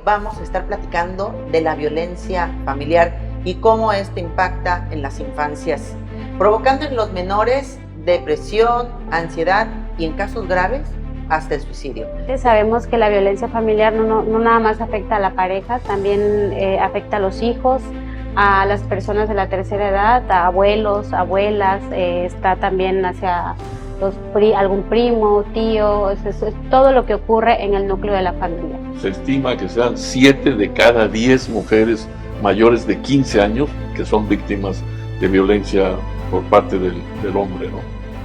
vamos a estar platicando de la violencia familiar y cómo esto impacta en las infancias, provocando en los menores depresión, ansiedad y en casos graves hasta el suicidio. Sabemos que la violencia familiar no nada más afecta a la pareja, también afecta a los hijos, a las personas de la tercera edad, a abuelos, abuelas, está también hacia algún primo, tío, es todo lo que ocurre en el núcleo de la familia. Se estima que sean 7 de cada 10 mujeres mayores de 15 años que son víctimas de violencia por parte del hombre, ¿no?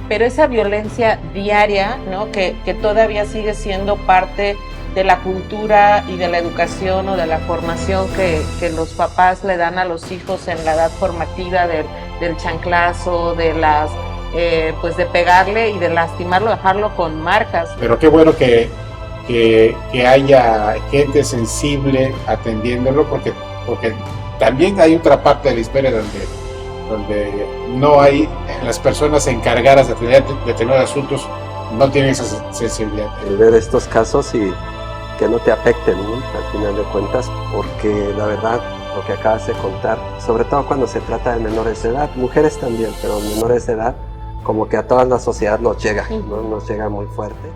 Pero esa violencia diaria, ¿no? que todavía sigue siendo parte de la cultura y de la educación o de la formación que los papás le dan a los hijos en la edad formativa del chanclazo, de las pues de pegarle y de lastimarlo, dejarlo con marcas. Pero qué bueno que haya gente sensible atendiéndolo, porque también hay otra parte de la historia donde no hay las personas encargadas de tener asuntos, no tienen esa sensibilidad. El ver estos casos y que no te afecten, ¿no? Al final de cuentas, porque la verdad, lo que acabas de contar, sobre todo cuando se trata de menores de edad, mujeres también, pero menores de edad, como que a toda la sociedad nos llega, ¿no? Nos llega muy fuerte.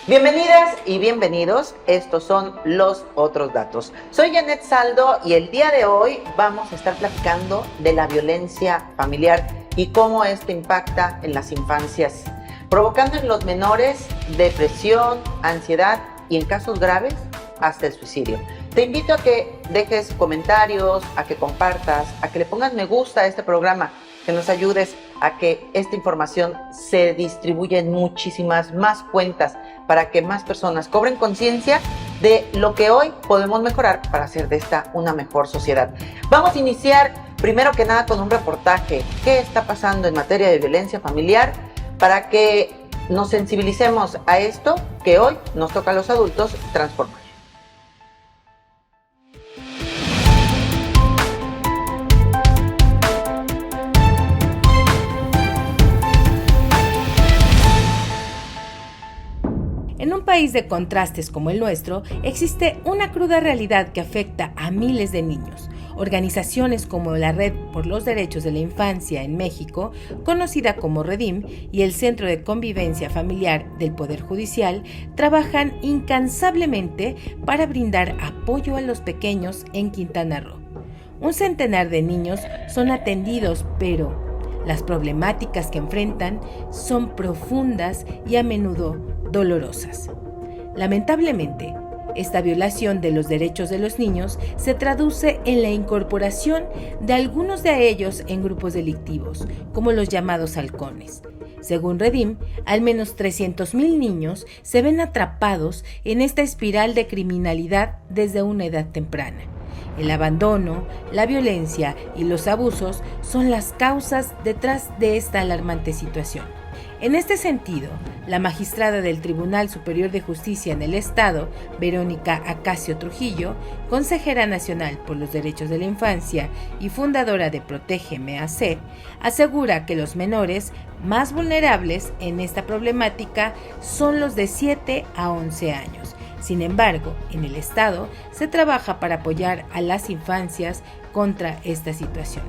Bienvenidas y bienvenidos, estos son Los Otros Datos. Soy Janet Saldo y el día de hoy vamos a estar platicando de la violencia familiar y cómo esto impacta en las infancias, provocando en los menores depresión, ansiedad y en casos graves hasta el suicidio. Te invito a que dejes comentarios, a que compartas, a que le pongas me gusta a este programa, que nos ayudes a que esta información se distribuya en muchísimas más cuentas para que más personas cobren conciencia de lo que hoy podemos mejorar para hacer de esta una mejor sociedad. Vamos a iniciar primero que nada con un reportaje. ¿Qué está pasando en materia de violencia familiar? Para que nos sensibilicemos a esto que hoy nos toca a los adultos transformar. En un país de contrastes como el nuestro, existe una cruda realidad que afecta a miles de niños. Organizaciones como la Red por los Derechos de la Infancia en México, conocida como REDIM, y el Centro de Convivencia Familiar del Poder Judicial, trabajan incansablemente para brindar apoyo a los pequeños en Quintana Roo. Un centenar de niños son atendidos, pero las problemáticas que enfrentan son profundas y a menudo dolorosas. Lamentablemente, esta violación de los derechos de los niños se traduce en la incorporación de algunos de ellos en grupos delictivos, como los llamados halcones. Según REDIM, al menos 300,000 niños se ven atrapados en esta espiral de criminalidad desde una edad temprana. El abandono, la violencia y los abusos son las causas detrás de esta alarmante situación. En este sentido, la magistrada del Tribunal Superior de Justicia en el Estado, Verónica Acacio Trujillo, consejera nacional por los derechos de la infancia y fundadora de Protégeme AC, asegura que los menores más vulnerables en esta problemática son los de 7 a 11 años. Sin embargo, en el Estado se trabaja para apoyar a las infancias contra esta situación.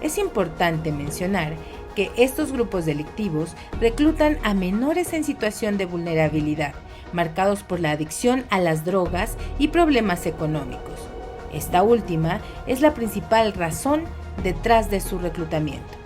Es importante mencionar que estos grupos delictivos reclutan a menores en situación de vulnerabilidad, marcados por la adicción a las drogas y problemas económicos. Esta última es la principal razón detrás de su reclutamiento.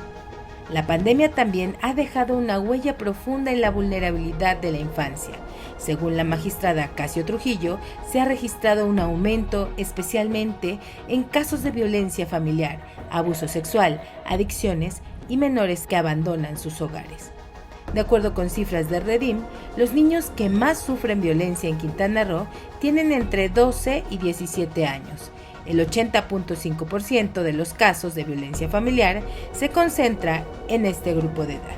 La pandemia también ha dejado una huella profunda en la vulnerabilidad de la infancia. Según la magistrada Acacio Trujillo, se ha registrado un aumento especialmente en casos de violencia familiar, abuso sexual, adicciones y menores que abandonan sus hogares. De acuerdo con cifras de REDIM, los niños que más sufren violencia en Quintana Roo tienen entre 12 y 17 años. El 80.5% de los casos de violencia familiar se concentra en este grupo de edad.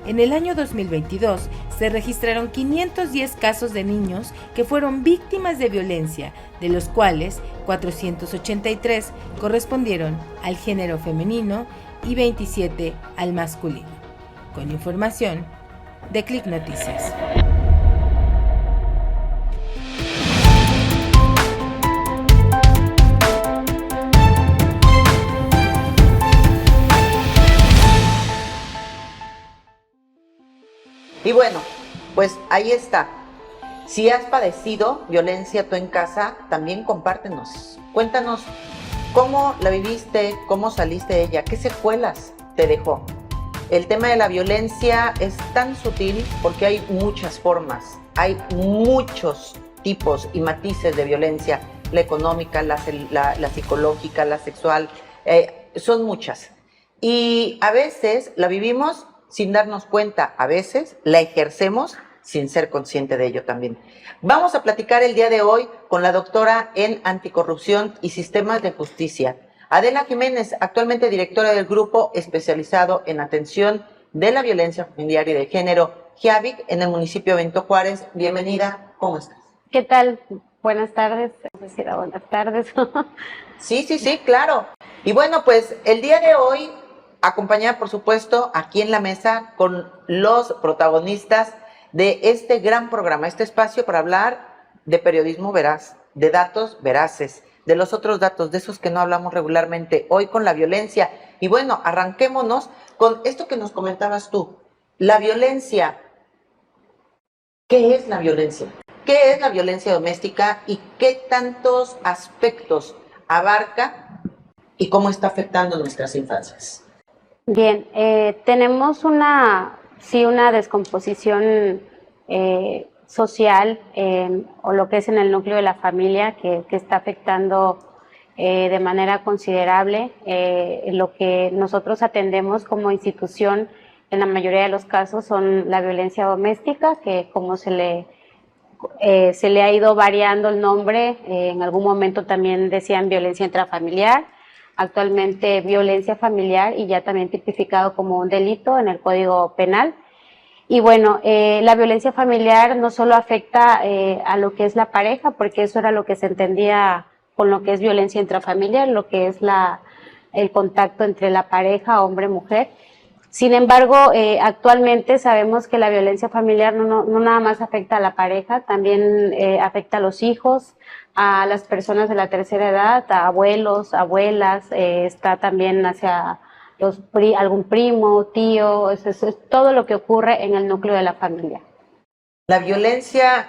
En el año 2022 se registraron 510 casos de niños que fueron víctimas de violencia, de los cuales 483 correspondieron al género femenino y 27 al masculino. Con información de Click Noticias. Y bueno, pues ahí está. Si has padecido violencia tú en casa, también compártenos. Cuéntanos cómo la viviste, cómo saliste de ella, qué secuelas te dejó. El tema de la violencia es tan sutil porque hay muchas formas, hay muchos tipos y matices de violencia, la económica, la psicológica, la sexual, son muchas. Y a veces la vivimos sin darnos cuenta, a veces la ejercemos sin ser consciente de ello también. Vamos a platicar el día de hoy con la doctora en Anticorrupción y Sistemas de Justicia, Adela Jiménez, actualmente directora del Grupo Especializado en Atención de la Violencia Familiar y de Género, GIAVIC, en el municipio de Benito Juárez. Bienvenida, ¿cómo estás? ¿Qué tal? Buenas tardes. Buenas tardes. Sí, claro. Y bueno, pues el día de hoy, acompañada, por supuesto, aquí en la mesa con los protagonistas de este gran programa, este espacio para hablar de periodismo veraz, de datos veraces, de los otros datos, de esos que no hablamos regularmente, hoy con la violencia. Y bueno, arranquémonos con esto que nos comentabas tú, la violencia. ¿Qué es la violencia? ¿Qué es la violencia doméstica y qué tantos aspectos abarca y cómo está afectando nuestras infancias? Bien, tenemos una descomposición social o lo que es en el núcleo de la familia que está afectando de manera considerable lo que nosotros atendemos como institución. En la mayoría de los casos son la violencia doméstica, que como se le ha ido variando el nombre, en algún momento también decían violencia intrafamiliar, actualmente violencia familiar y ya también tipificado como un delito en el Código Penal. Y bueno, la violencia familiar no solo afecta a lo que es la pareja, porque eso era lo que se entendía con lo que es violencia intrafamiliar, lo que es el contacto entre la pareja, hombre-mujer. Sin embargo, actualmente sabemos que la violencia familiar no nada más afecta a la pareja, también afecta a los hijos, a las personas de la tercera edad, a abuelos, abuelas, está también hacia algún primo, tío, eso es todo lo que ocurre en el núcleo de la familia. La violencia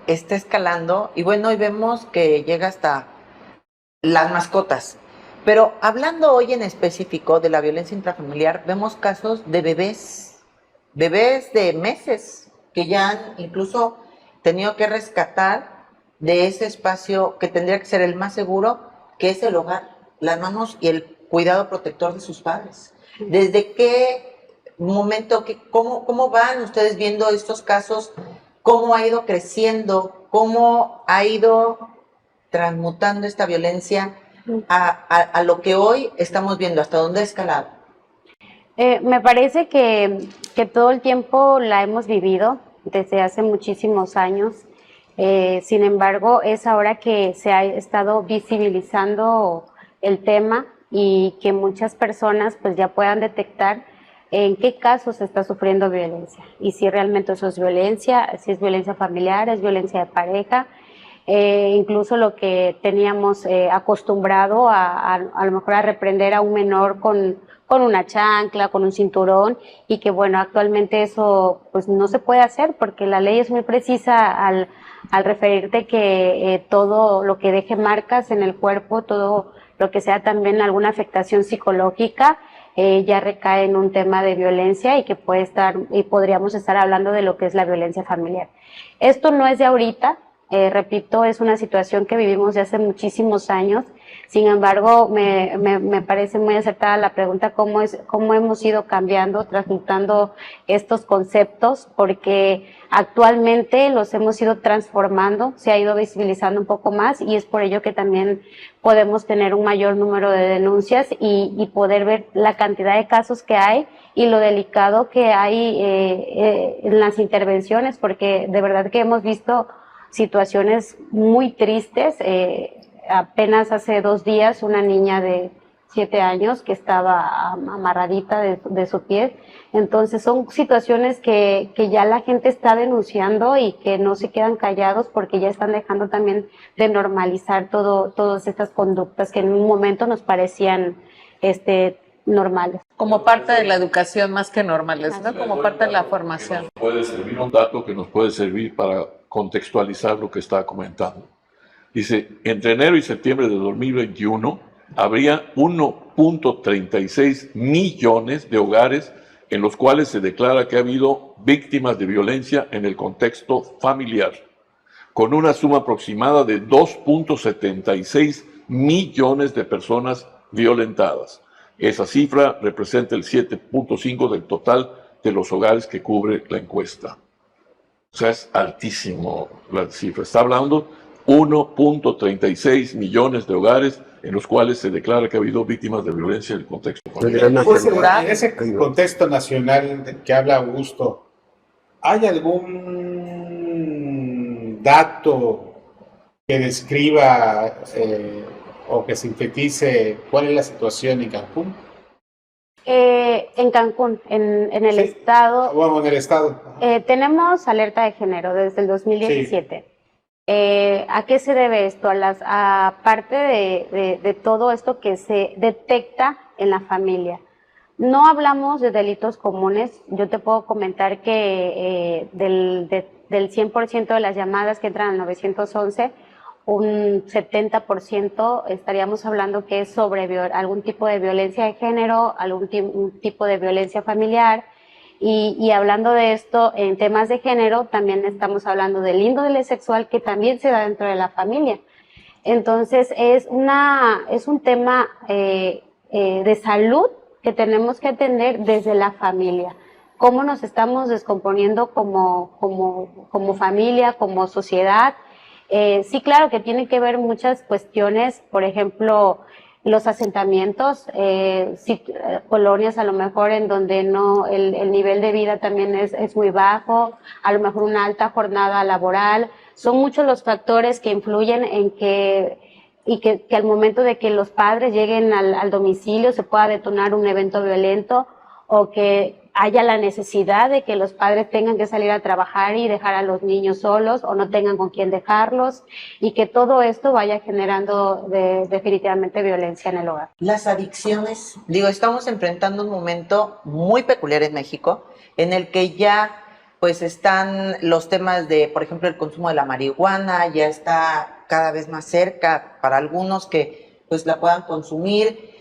está escalando y bueno, hoy vemos que llega hasta las mascotas. Pero hablando hoy en específico de la violencia intrafamiliar, vemos casos de bebés de meses que ya han incluso tenido que rescatar de ese espacio que tendría que ser el más seguro, que es el hogar, las manos y el cuidado protector de sus padres. ¿Desde qué momento, cómo van ustedes viendo estos casos? ¿Cómo ha ido creciendo? ¿Cómo ha ido transmutando esta violencia a lo que hoy estamos viendo? ¿Hasta dónde ha escalado? Me parece que todo el tiempo la hemos vivido desde hace muchísimos años. Sin embargo, es ahora que se ha estado visibilizando el tema y que muchas personas pues ya puedan detectar en qué casos se está sufriendo violencia y si realmente eso es violencia, si es violencia familiar, es violencia de pareja, incluso lo que teníamos acostumbrado a lo mejor a reprender a un menor con una chancla, con un cinturón, y que bueno, actualmente eso pues no se puede hacer porque la ley es muy precisa al referirte que todo lo que deje marcas en el cuerpo, todo lo que sea también alguna afectación psicológica, ya recae en un tema de violencia y que podríamos estar hablando de lo que es la violencia familiar. Esto no es de ahorita, repito, es una situación que vivimos de hace muchísimos años Sin embargo, me parece muy acertada la pregunta, cómo hemos ido cambiando, transmutando estos conceptos, porque actualmente los hemos ido transformando, se ha ido visibilizando un poco más, y es por ello que también podemos tener un mayor número de denuncias y poder ver la cantidad de casos que hay y lo delicado que hay en las intervenciones, porque de verdad que hemos visto situaciones muy tristes. Apenas hace 2 días una niña de 7 años que estaba amarradita de su pie. Entonces son situaciones que ya la gente está denunciando y que no se quedan callados, porque ya están dejando también de normalizar todas estas conductas que en un momento nos parecían normales. Como parte de la educación más que normales, ¿no? Como parte de la formación. Puede servir un dato que nos puede servir para contextualizar lo que está comentando. Dice, entre enero y septiembre de 2021 habría 1.36 millones de hogares en los cuales se declara que ha habido víctimas de violencia en el contexto familiar, con una suma aproximada de 2.76 millones de personas violentadas. Esa cifra representa el 7.5% del total de los hogares que cubre la encuesta. O sea, es altísimo la cifra. Está hablando 1.36 millones de hogares en los cuales se declara que ha habido víctimas de violencia en el contexto familiar. En ese contexto nacional que habla Augusto, ¿hay algún dato que describa o que sintetice cuál es la situación en Cancún? En Cancún, en el estado. Bueno, en el estado. Tenemos alerta de género desde el 2017. Sí. ¿A qué se debe esto? Aparte de todo esto que se detecta en la familia. No hablamos de delitos comunes. Yo te puedo comentar que del 100% de las llamadas que entran al 911, un 70% estaríamos hablando que es sobre algún tipo de violencia de género, algún tipo de violencia familiar. Y hablando de esto, en temas de género, también estamos hablando del índole sexual que también se da dentro de la familia. Entonces, es un tema de salud que tenemos que atender desde la familia. Cómo nos estamos descomponiendo como familia, como sociedad. Sí, claro que tiene que ver muchas cuestiones, por ejemplo, los asentamientos, colonias a lo mejor en donde el nivel de vida también es muy bajo, a lo mejor una alta jornada laboral. Son muchos los factores que influyen en que al momento de que los padres lleguen al domicilio se pueda detonar un evento violento, o que haya la necesidad de que los padres tengan que salir a trabajar y dejar a los niños solos o no tengan con quién dejarlos, y que todo esto vaya generando definitivamente violencia en el hogar. Las adicciones, estamos enfrentando un momento muy peculiar en México, en el que ya pues están los temas de, por ejemplo, el consumo de la marihuana, ya está cada vez más cerca para algunos que pues la puedan consumir.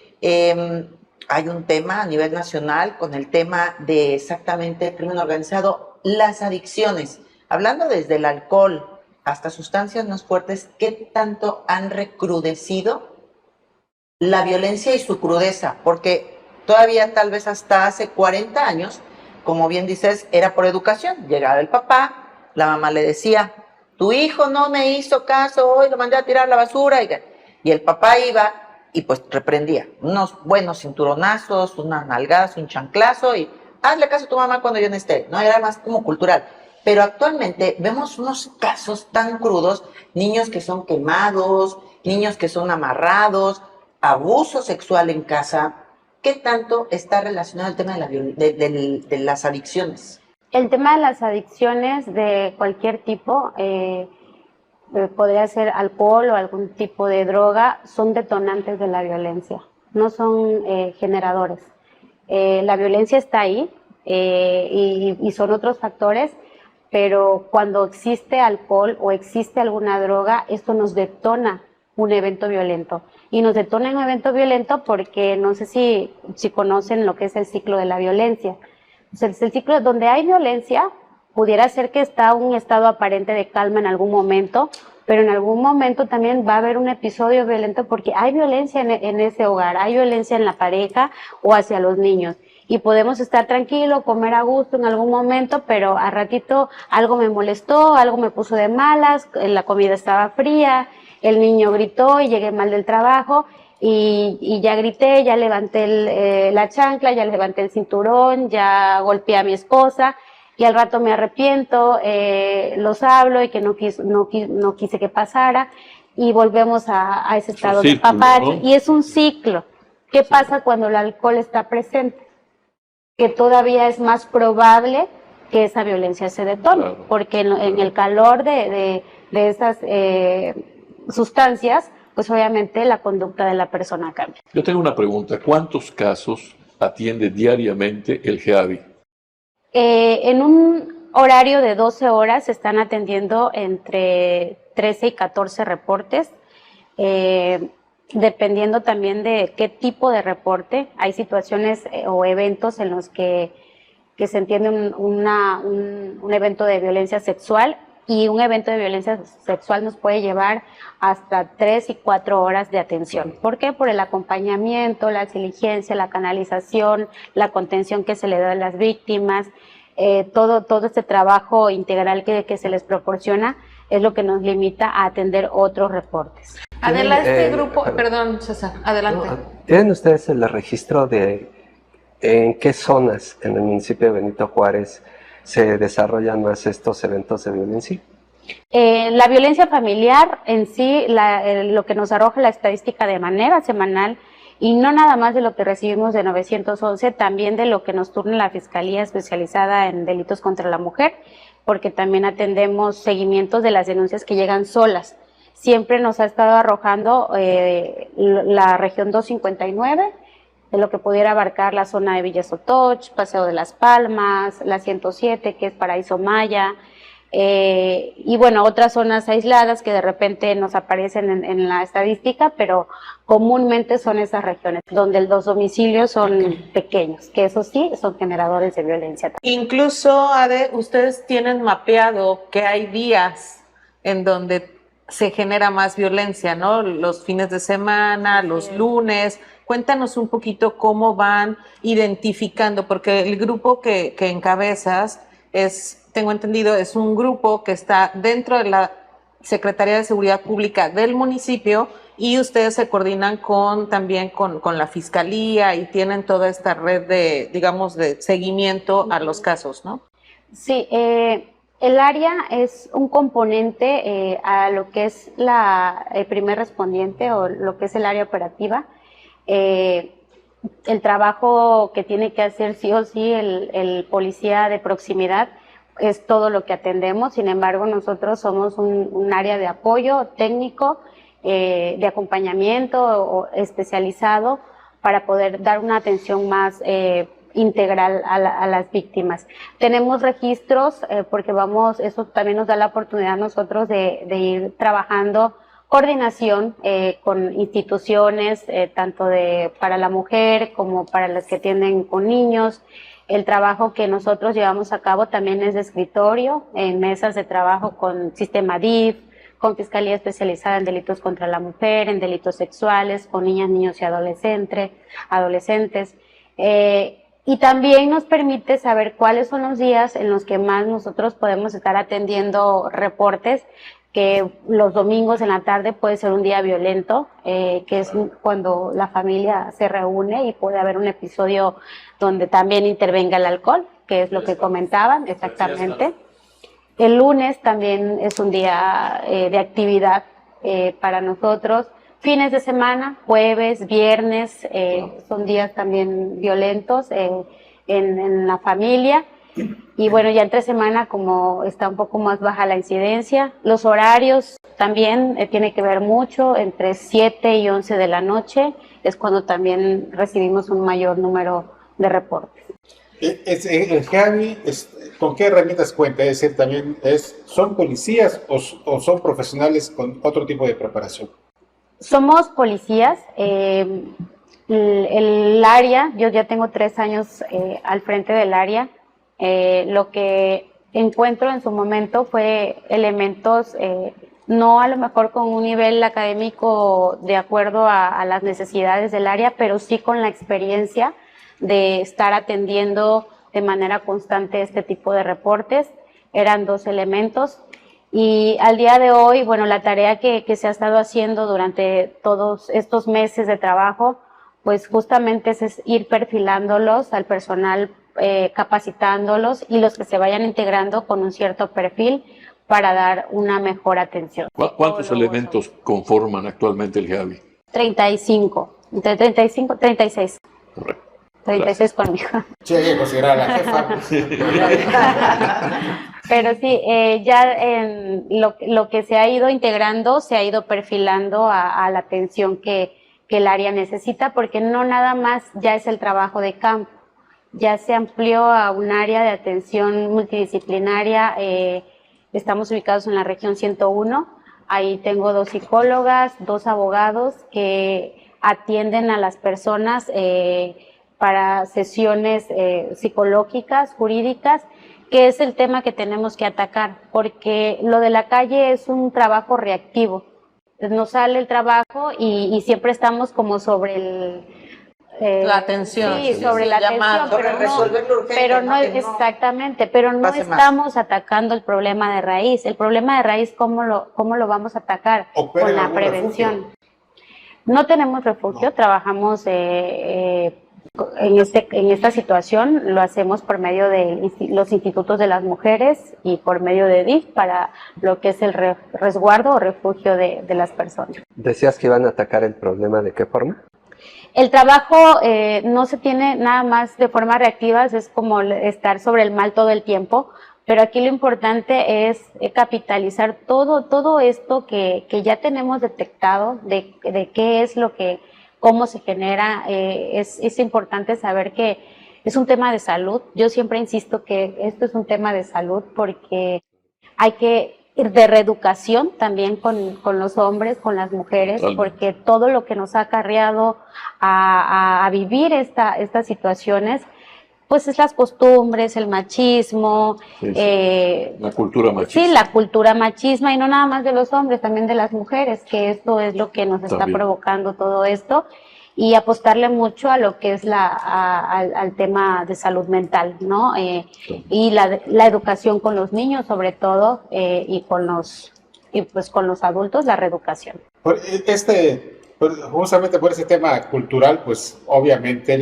Hay un tema a nivel nacional con el tema de exactamente el crimen organizado, las adicciones. Hablando desde el alcohol hasta sustancias más fuertes, ¿qué tanto han recrudecido la violencia y su crudeza? Porque todavía tal vez hasta hace 40 años, como bien dices, era por educación. Llegaba el papá, la mamá le decía, tu hijo no me hizo caso, hoy lo mandé a tirar a la basura. Y el papá iba y pues reprendía, unos buenos cinturonazos, unas nalgadas, un chanclazo, y hazle caso a tu mamá cuando yo no esté. No, era más como cultural. Pero actualmente vemos unos casos tan crudos, niños que son quemados, niños que son amarrados, abuso sexual en casa. ¿Qué tanto está relacionado el tema de las adicciones? El tema de las adicciones de cualquier tipo, podría ser alcohol o algún tipo de droga, son detonantes de la violencia, no son generadores. La violencia está ahí y son otros factores, pero cuando existe alcohol o existe alguna droga, esto nos detona un evento violento. Y nos detona un evento violento porque no sé si conocen lo que es el ciclo de la violencia. Entonces, el ciclo donde hay violencia, pudiera ser que está un estado aparente de calma en algún momento, pero en algún momento también va a haber un episodio violento porque hay violencia en ese hogar, hay violencia en la pareja o hacia los niños. Y podemos estar tranquilos, comer a gusto en algún momento, pero a ratito algo me molestó, algo me puso de malas, la comida estaba fría, el niño gritó y llegué mal del trabajo y ya grité, ya levanté la chancla, ya levanté el cinturón, ya golpeé a mi esposa y al rato me arrepiento, los hablo y que no quise que pasara y volvemos a ese estado de papacho, ¿no? Y es un ciclo. ¿Qué pasa cuando el alcohol está presente? Que todavía es más probable que esa violencia se detone, claro, porque en el calor de esas sustancias, pues obviamente la conducta de la persona cambia. Yo tengo una pregunta, ¿cuántos casos atiende diariamente el GEAVI? En un horario de 12 horas se están atendiendo entre 13 y 14 reportes, dependiendo también de qué tipo de reporte. Hay situaciones o eventos en los que se entiende un evento de violencia sexual, y un evento de violencia sexual nos puede llevar hasta 3 y 4 horas de atención. ¿Por qué? Por el acompañamiento, la diligencia, la canalización, la contención que se le da a las víctimas, todo este trabajo integral que se les proporciona es lo que nos limita a atender otros reportes. Adela, este grupo, perdón César, adelante. No, ¿tienen ustedes el registro de en qué zonas en el municipio de Benito Juárez se desarrollan más estos eventos de violencia? La violencia familiar en sí, lo que nos arroja la estadística de manera semanal, y no nada más de lo que recibimos de 911, también de lo que nos turna la Fiscalía Especializada en Delitos contra la Mujer, porque también atendemos seguimientos de las denuncias que llegan solas. Siempre nos ha estado arrojando la región 259, de lo que pudiera abarcar la zona de Villa Sotoch, Paseo de las Palmas, la 107, que es Paraíso Maya, y bueno, otras zonas aisladas que de repente nos aparecen en la estadística, pero comúnmente son esas regiones donde los domicilios son pequeños, que eso sí, son generadores de violencia. Incluso, Ade, ustedes tienen mapeado que hay días en donde se genera más violencia, ¿no? Los fines de semana, los lunes. Cuéntanos un poquito cómo van identificando, porque el grupo que encabezas es, tengo entendido, es un grupo que está dentro de la Secretaría de Seguridad Pública del municipio, y ustedes se coordinan también con la Fiscalía y tienen toda esta red de, digamos, de seguimiento a los casos, ¿no? Sí, el área es un componente a lo que es el primer respondiente o lo que es el área operativa. El trabajo que tiene que hacer sí o sí el policía de proximidad es todo lo que atendemos. Sin embargo, nosotros somos un área de apoyo técnico, de acompañamiento especializado para poder dar una atención más integral a las víctimas. Tenemos registros porque eso también nos da la oportunidad a nosotros de ir trabajando coordinación con instituciones, tanto para la mujer como para las que atienden con niños. El trabajo que nosotros llevamos a cabo también es de escritorio, en mesas de trabajo con sistema DIF, con Fiscalía Especializada en Delitos contra la Mujer, en delitos sexuales, con niñas, niños y adolescentes. Y también nos permite saber cuáles son los días en los que más nosotros podemos estar atendiendo reportes, que los domingos en la tarde puede ser un día violento, que es cuando la familia se reúne y puede haber un episodio donde también intervenga el alcohol, que es lo que comentaban exactamente. El lunes también es un día de actividad para nosotros. Fines de semana, jueves, viernes, son días también violentos en la familia. Y bueno, ya entre semana, como está un poco más baja la incidencia, los horarios también tiene que ver mucho, entre 7 y 11 de la noche es cuando también recibimos un mayor número de reportes. ¿El GEAVI con qué herramientas cuenta? Es decir, también ¿son policías o son profesionales con otro tipo de preparación? Somos policías. El área, yo ya tengo 3 años al frente del área. Lo que encuentro en su momento fue elementos no a lo mejor con un nivel académico de acuerdo a las necesidades del área, pero sí con la experiencia de estar atendiendo de manera constante este tipo de reportes. Eran 2 elementos. Y al día de hoy, bueno, la tarea que se ha estado haciendo durante todos estos meses de trabajo, pues justamente es ir perfilándolos al personal, capacitándolos, y los que se vayan integrando con un cierto perfil para dar una mejor atención. ¿Cuántos elementos conforman actualmente el GAVI? 35, entre 35, 36. Correcto. 36 conmigo. Sí, hay que considerar a la jefa. Pero sí, ya en lo que se ha ido integrando, se ha ido perfilando a la atención que el área necesita, porque no nada más ya es el trabajo de campo, ya se amplió a un área de atención multidisciplinaria. Estamos ubicados en la región 101, ahí tengo 2 psicólogas, 2 abogados que atienden a las personas para sesiones psicológicas, jurídicas, que es el tema que tenemos que atacar, porque lo de la calle es un trabajo reactivo. Nos sale el trabajo y siempre estamos como sobre la atención. Sí, sobre la atención, sobre resolver lo urgente, pero no, que no exactamente, pero no estamos atacando el problema de raíz. El problema de raíz, ¿cómo lo vamos a atacar? Con la prevención. Refugio. No tenemos refugio, trabajamos en esta situación, lo hacemos por medio de los institutos de las mujeres y por medio de DIF para lo que es el resguardo o refugio de las personas. ¿Decías que iban a atacar el problema de qué forma? El trabajo no se tiene nada más de forma reactiva, es como estar sobre el mal todo el tiempo, pero aquí lo importante es capitalizar todo esto que ya tenemos detectado de qué es lo que, cómo se genera. Es importante saber que es un tema de salud. Yo siempre insisto que esto es un tema de salud porque hay que ir de reeducación también con los hombres, con las mujeres, porque todo lo que nos ha acarreado a vivir estas situaciones, pues es las costumbres, el machismo. La cultura machista. Sí, la cultura machismo, y no nada más de los hombres, también de las mujeres, que esto es lo que nos está provocando todo esto, y apostarle mucho a lo que es al tema de salud mental, ¿no? Y la educación con los niños, sobre todo, y pues con los adultos, la reeducación. Justamente por ese tema cultural, pues obviamente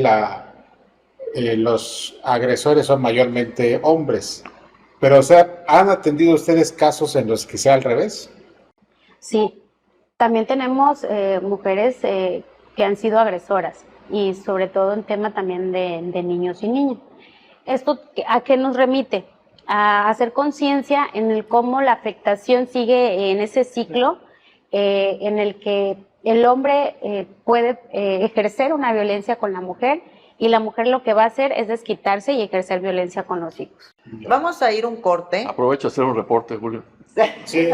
los agresores son mayormente hombres. Pero, o sea, ¿han atendido ustedes casos en los que sea al revés? Sí, también tenemos mujeres que han sido agresoras, y sobre todo en tema también de niños y niñas. ¿Esto a qué nos remite? A hacer conciencia en el cómo la afectación sigue en ese ciclo en el que el hombre puede ejercer una violencia con la mujer, y la mujer lo que va a hacer es desquitarse y ejercer violencia con los hijos. Vamos a ir un corte. Aprovecha a hacer un reporte, Julio. Sí.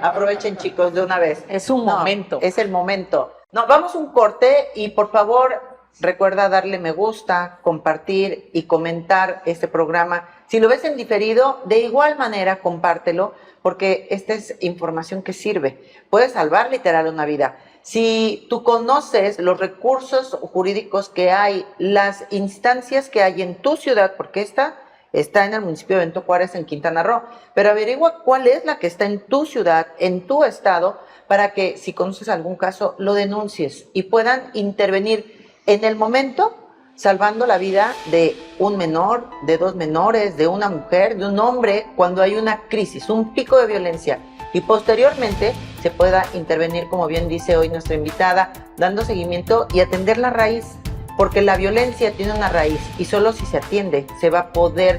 Aprovechen, chicos, de una vez. Es un momento. Es el momento. No, vamos a un corte y por favor recuerda darle me gusta, compartir y comentar este programa. Si lo ves en diferido, de igual manera compártelo, porque esta es información que sirve. Puede salvar literal una vida. Si tú conoces los recursos jurídicos que hay, las instancias que hay en tu ciudad, porque esta está en el municipio de Benito Juárez, en Quintana Roo, pero averigua cuál es la que está en tu ciudad, en tu estado, para que si conoces algún caso lo denuncies y puedan intervenir en el momento, salvando la vida de un menor, de 2 menores, de una mujer, de un hombre, cuando hay una crisis, un pico de violencia, y posteriormente se pueda intervenir, como bien dice hoy nuestra invitada, dando seguimiento y atender la raíz, porque la violencia tiene una raíz y solo si se atiende se va a poder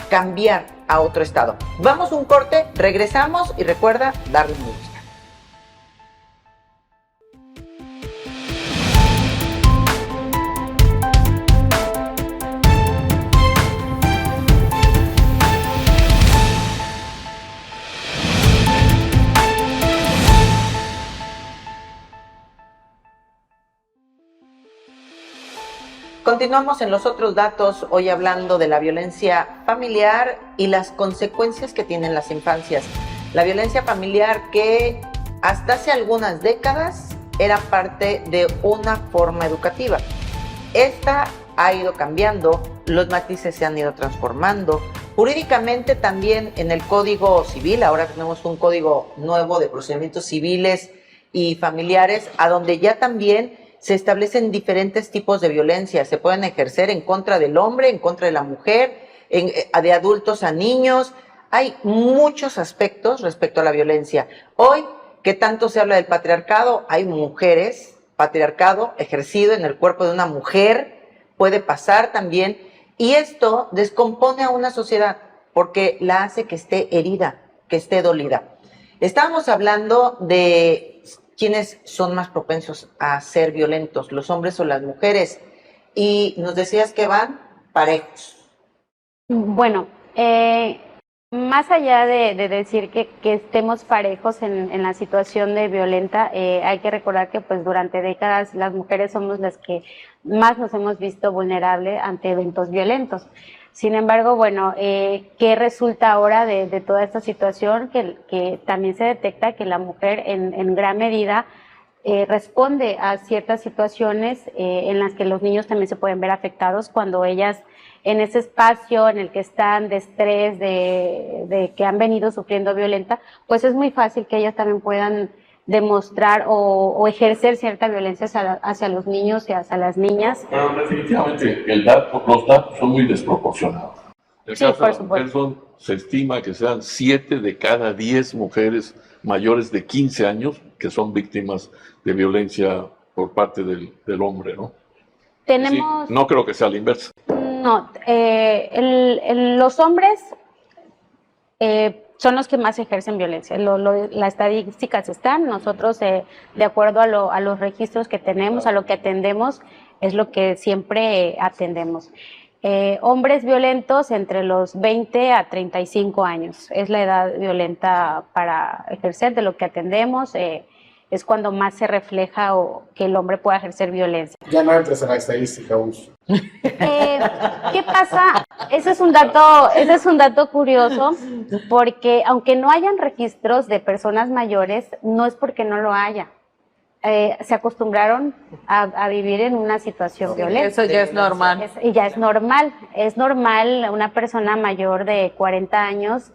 cambiar a otro estado. Vamos a un corte, regresamos y recuerda darle me gusta. Continuamos en los otros datos, hoy hablando de la violencia familiar y las consecuencias que tienen las infancias. La violencia familiar que hasta hace algunas décadas era parte de una forma educativa. Esta ha ido cambiando, los matices se han ido transformando. Jurídicamente también en el Código Civil, ahora tenemos un código nuevo de procedimientos civiles y familiares, a donde ya también se establecen diferentes tipos de violencia. Se pueden ejercer en contra del hombre, en contra de la mujer, de adultos a niños. Hay muchos aspectos respecto a la violencia. Hoy, que tanto se habla del patriarcado, hay mujeres, patriarcado ejercido en el cuerpo de una mujer, puede pasar también, y esto descompone a una sociedad porque la hace que esté herida, que esté dolida. Estábamos hablando de quiénes son más propensos a ser violentos, los hombres o las mujeres, y nos decías que van parejos. Bueno, más allá de decir que estemos parejos en la situación de violenta, hay que recordar que pues durante décadas las mujeres somos las que más nos hemos visto vulnerables ante eventos violentos. Sin embargo, bueno, ¿qué resulta ahora de toda esta situación? Que también se detecta que la mujer en gran medida responde a ciertas situaciones en las que los niños también se pueden ver afectados cuando ellas en ese espacio en el que están de estrés, de que han venido sufriendo violenta, pues es muy fácil que ellas también puedan demostrar o ejercer cierta violencia hacia los niños y hacia las niñas. Pero definitivamente los datos son muy desproporcionados. El Sí, caso por de las mujeres supuesto. se estima que sean 7 de cada 10 mujeres mayores de 15 años que son víctimas de violencia por parte del hombre, ¿no? Tenemos... Sí, no creo que sea la inversa. No, los hombres son los que más ejercen violencia. Las estadísticas están, nosotros de acuerdo a los registros que tenemos, a lo que atendemos, es lo que siempre atendemos. Hombres violentos entre los 20 a 35 años, es la edad violenta para ejercer, de lo que atendemos, es cuando más se refleja que el hombre pueda ejercer violencia. Ya no entres en la estadística, Us. ¿Qué pasa? Ese es un dato curioso, porque aunque no hayan registros de personas mayores, no es porque no lo haya. Se acostumbraron a vivir en una situación violenta. Eso ya es normal. Y ya es normal una persona mayor de 40 años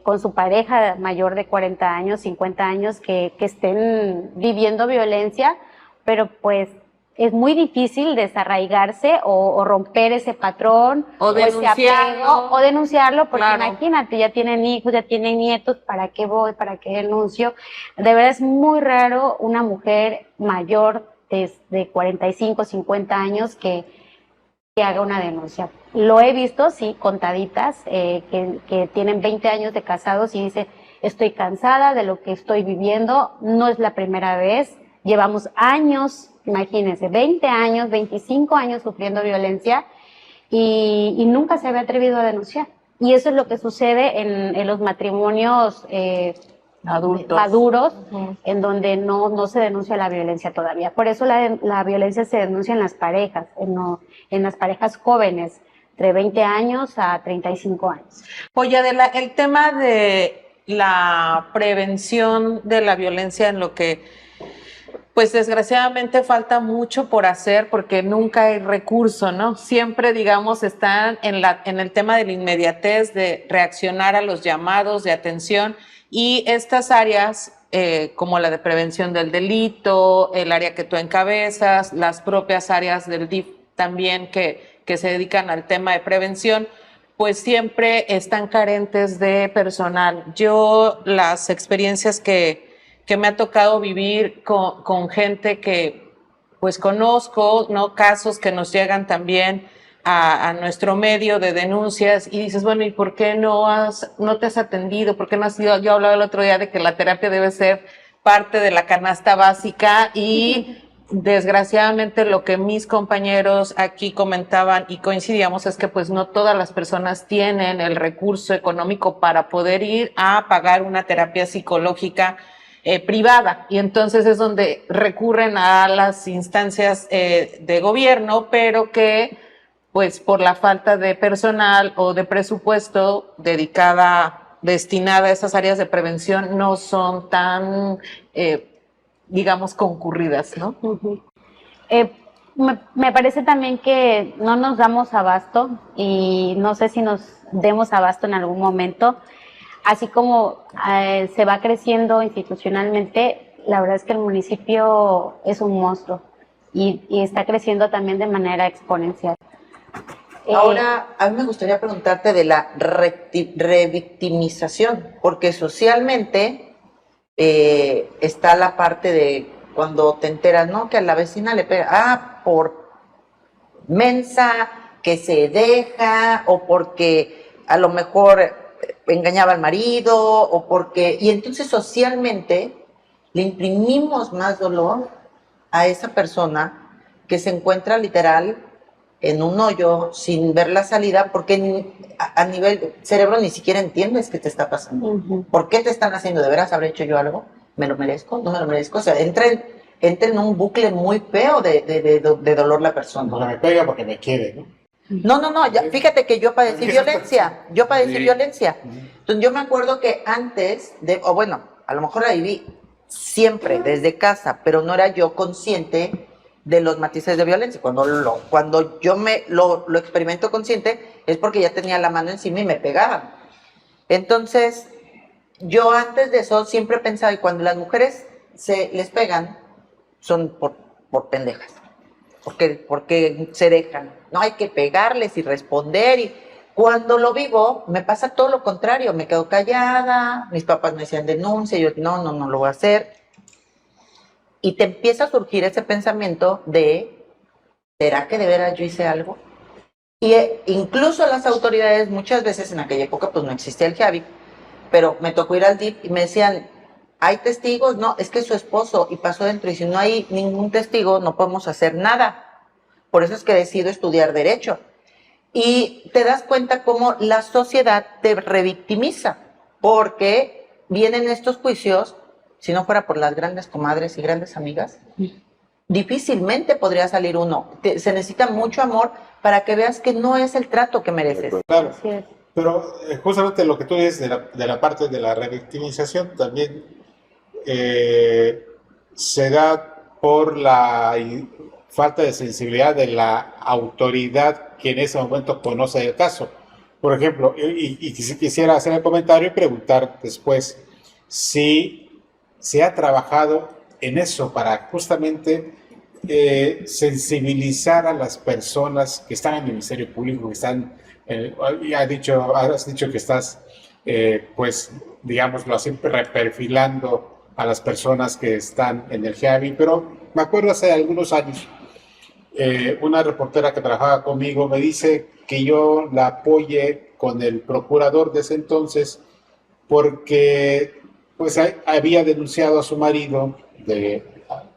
con su pareja mayor de 40 años, 50 años, que estén viviendo violencia, pero pues es muy difícil desarraigarse o romper ese patrón o denunciarlo, o denunciarlo, porque claro. Imagínate, ya tienen hijos, ya tienen nietos, ¿para qué voy? ¿Para qué denuncio? De verdad es muy raro una mujer mayor de 45, 50 años que haga una denuncia. Lo he visto, sí, contaditas, que tienen 20 años de casados y dicen, estoy cansada de lo que estoy viviendo, no es la primera vez, llevamos años, imagínense, 20 años, 25 años sufriendo violencia y nunca se había atrevido a denunciar. Y eso es lo que sucede en los matrimonios maduros, en donde no se denuncia la violencia todavía. Por eso la violencia se denuncia en las parejas, en las parejas jóvenes, entre 20 años a 35 años. Oye, Adela, el tema de la prevención de la violencia, en lo que pues desgraciadamente falta mucho por hacer porque nunca hay recurso, ¿no? Siempre, digamos, están en el tema de la inmediatez, de reaccionar a los llamados de atención, y estas áreas como la de prevención del delito, el área que tú encabezas, las propias áreas del DIF también que se dedican al tema de prevención, pues siempre están carentes de personal. Yo las experiencias que me ha tocado vivir con gente que pues conozco, ¿no? Casos que nos llegan también a nuestro medio de denuncias y dices, bueno, ¿y por qué no te has atendido? ¿Por qué no has ido? Yo hablaba el otro día de que la terapia debe ser parte de la canasta básica y desgraciadamente lo que mis compañeros aquí comentaban y coincidíamos es que pues no todas las personas tienen el recurso económico para poder ir a pagar una terapia psicológica privada, y entonces es donde recurren a las instancias de gobierno, pero que pues por la falta de personal o de presupuesto dedicada destinada a esas áreas de prevención no son tan, digamos, concurridas, ¿no? Ujú. Me parece también que no nos damos abasto y no sé si nos demos abasto en algún momento. Así como se va creciendo institucionalmente, la verdad es que el municipio es un monstruo y está creciendo también de manera exponencial. Ahora, a mí me gustaría preguntarte de la revictimización, porque socialmente está la parte de cuando te enteras, ¿no? Que a la vecina le pega, por mensa, que se deja, o porque a lo mejor engañaba al marido, o porque... Y entonces socialmente le imprimimos más dolor a esa persona que se encuentra literal en un hoyo sin ver la salida, porque a nivel cerebro ni siquiera entiendes qué te está pasando. Uh-huh. ¿Por qué te están haciendo? ¿De veras habré hecho yo algo? ¿Me lo merezco? ¿No me lo merezco? O sea, entra en un bucle muy feo de dolor la persona. No me pega porque me quiere, ¿no? No, ya, fíjate que yo padecí violencia, violencia. Entonces yo me acuerdo que antes, o bueno, a lo mejor la viví siempre desde casa, pero no era yo consciente de los matices de violencia. Cuando yo lo experimento consciente es porque ya tenía la mano encima y me pegaban. Entonces, yo antes de eso siempre pensaba, y cuando las mujeres les pegan, son por pendejas. Porque se dejan. No hay que pegarles y responder. Y cuando lo vivo, me pasa todo lo contrario. Me quedo callada, mis papás me decían denuncia, yo no lo voy a hacer. Y te empieza a surgir ese pensamiento de, ¿será que de veras yo hice algo? Y incluso las autoridades, muchas veces en aquella época, pues no existía el GAVI, pero me tocó ir al DIF y me decían, ¿hay testigos? No, es que es su esposo y pasó dentro, y si no hay ningún testigo no podemos hacer nada. Por eso es que decido estudiar Derecho. Y te das cuenta cómo la sociedad te revictimiza, porque vienen estos juicios, si no fuera por las grandes comadres y grandes amigas, difícilmente podría salir uno. Se necesita mucho amor para que veas que no es el trato que mereces. Claro, pero justamente lo que tú dices de la parte de la revictimización también se da por la falta de sensibilidad de la autoridad que en ese momento conoce el caso. Por ejemplo, y quisiera hacer el comentario y preguntar después si se ha trabajado en eso para justamente sensibilizar a las personas que están en el Ministerio Público, que están, has dicho que estás, pues, digámoslo así, perfilando a las personas que están en el GAVI, pero me acuerdo hace algunos años, una reportera que trabajaba conmigo me dice que yo la apoye con el procurador de ese entonces porque pues había denunciado a su marido de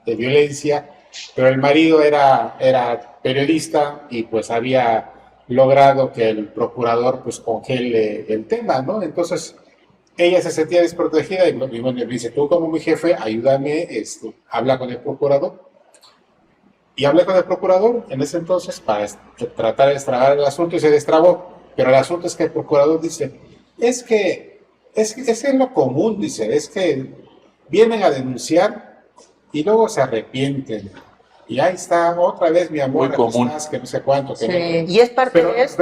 violencia, pero el marido era periodista y pues había logrado que el procurador pues congele el tema, ¿no? Entonces ella se sentía desprotegida y me dice, tú como mi jefe, ayúdame, habla con el procurador. Y hablé con el procurador en ese entonces para tratar de destrabar el asunto y se destrabó. Pero el asunto es que el procurador dice, es que es lo común, dice, es que vienen a denunciar y luego se arrepienten. Y ahí está, otra vez mi amor, muy común. Estás, que no sé cuánto. Que Sí, y es parte de eso.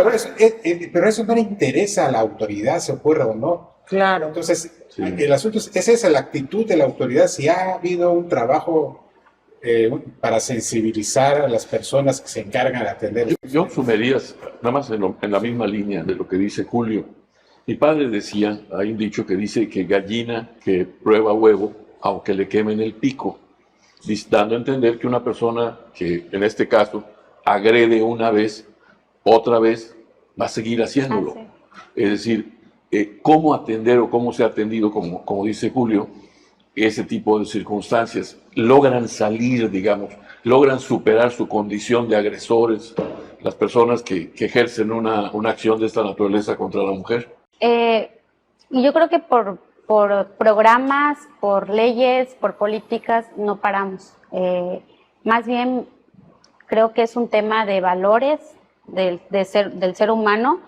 Pero eso no le interesa a la autoridad, se ocurra o no. Claro. Entonces, el asunto es, esa es la actitud de la autoridad, si ha habido un trabajo para sensibilizar a las personas que se encargan de atender. Yo sumería, nada más en la misma línea de lo que dice Julio. Mi padre decía, hay un dicho que dice que gallina que prueba huevo, aunque le quemen el pico, dando a entender que una persona que, en este caso, agrede una vez, otra vez, va a seguir haciéndolo. Es decir, cómo atender o cómo se ha atendido, como dice Julio, ese tipo de circunstancias. Logran salir, digamos, logran superar su condición de agresores, las personas que ejercen una acción de esta naturaleza contra la mujer. Y yo creo que por programas, por leyes, por políticas, no paramos. Más bien, creo que es un tema de valores del ser humano,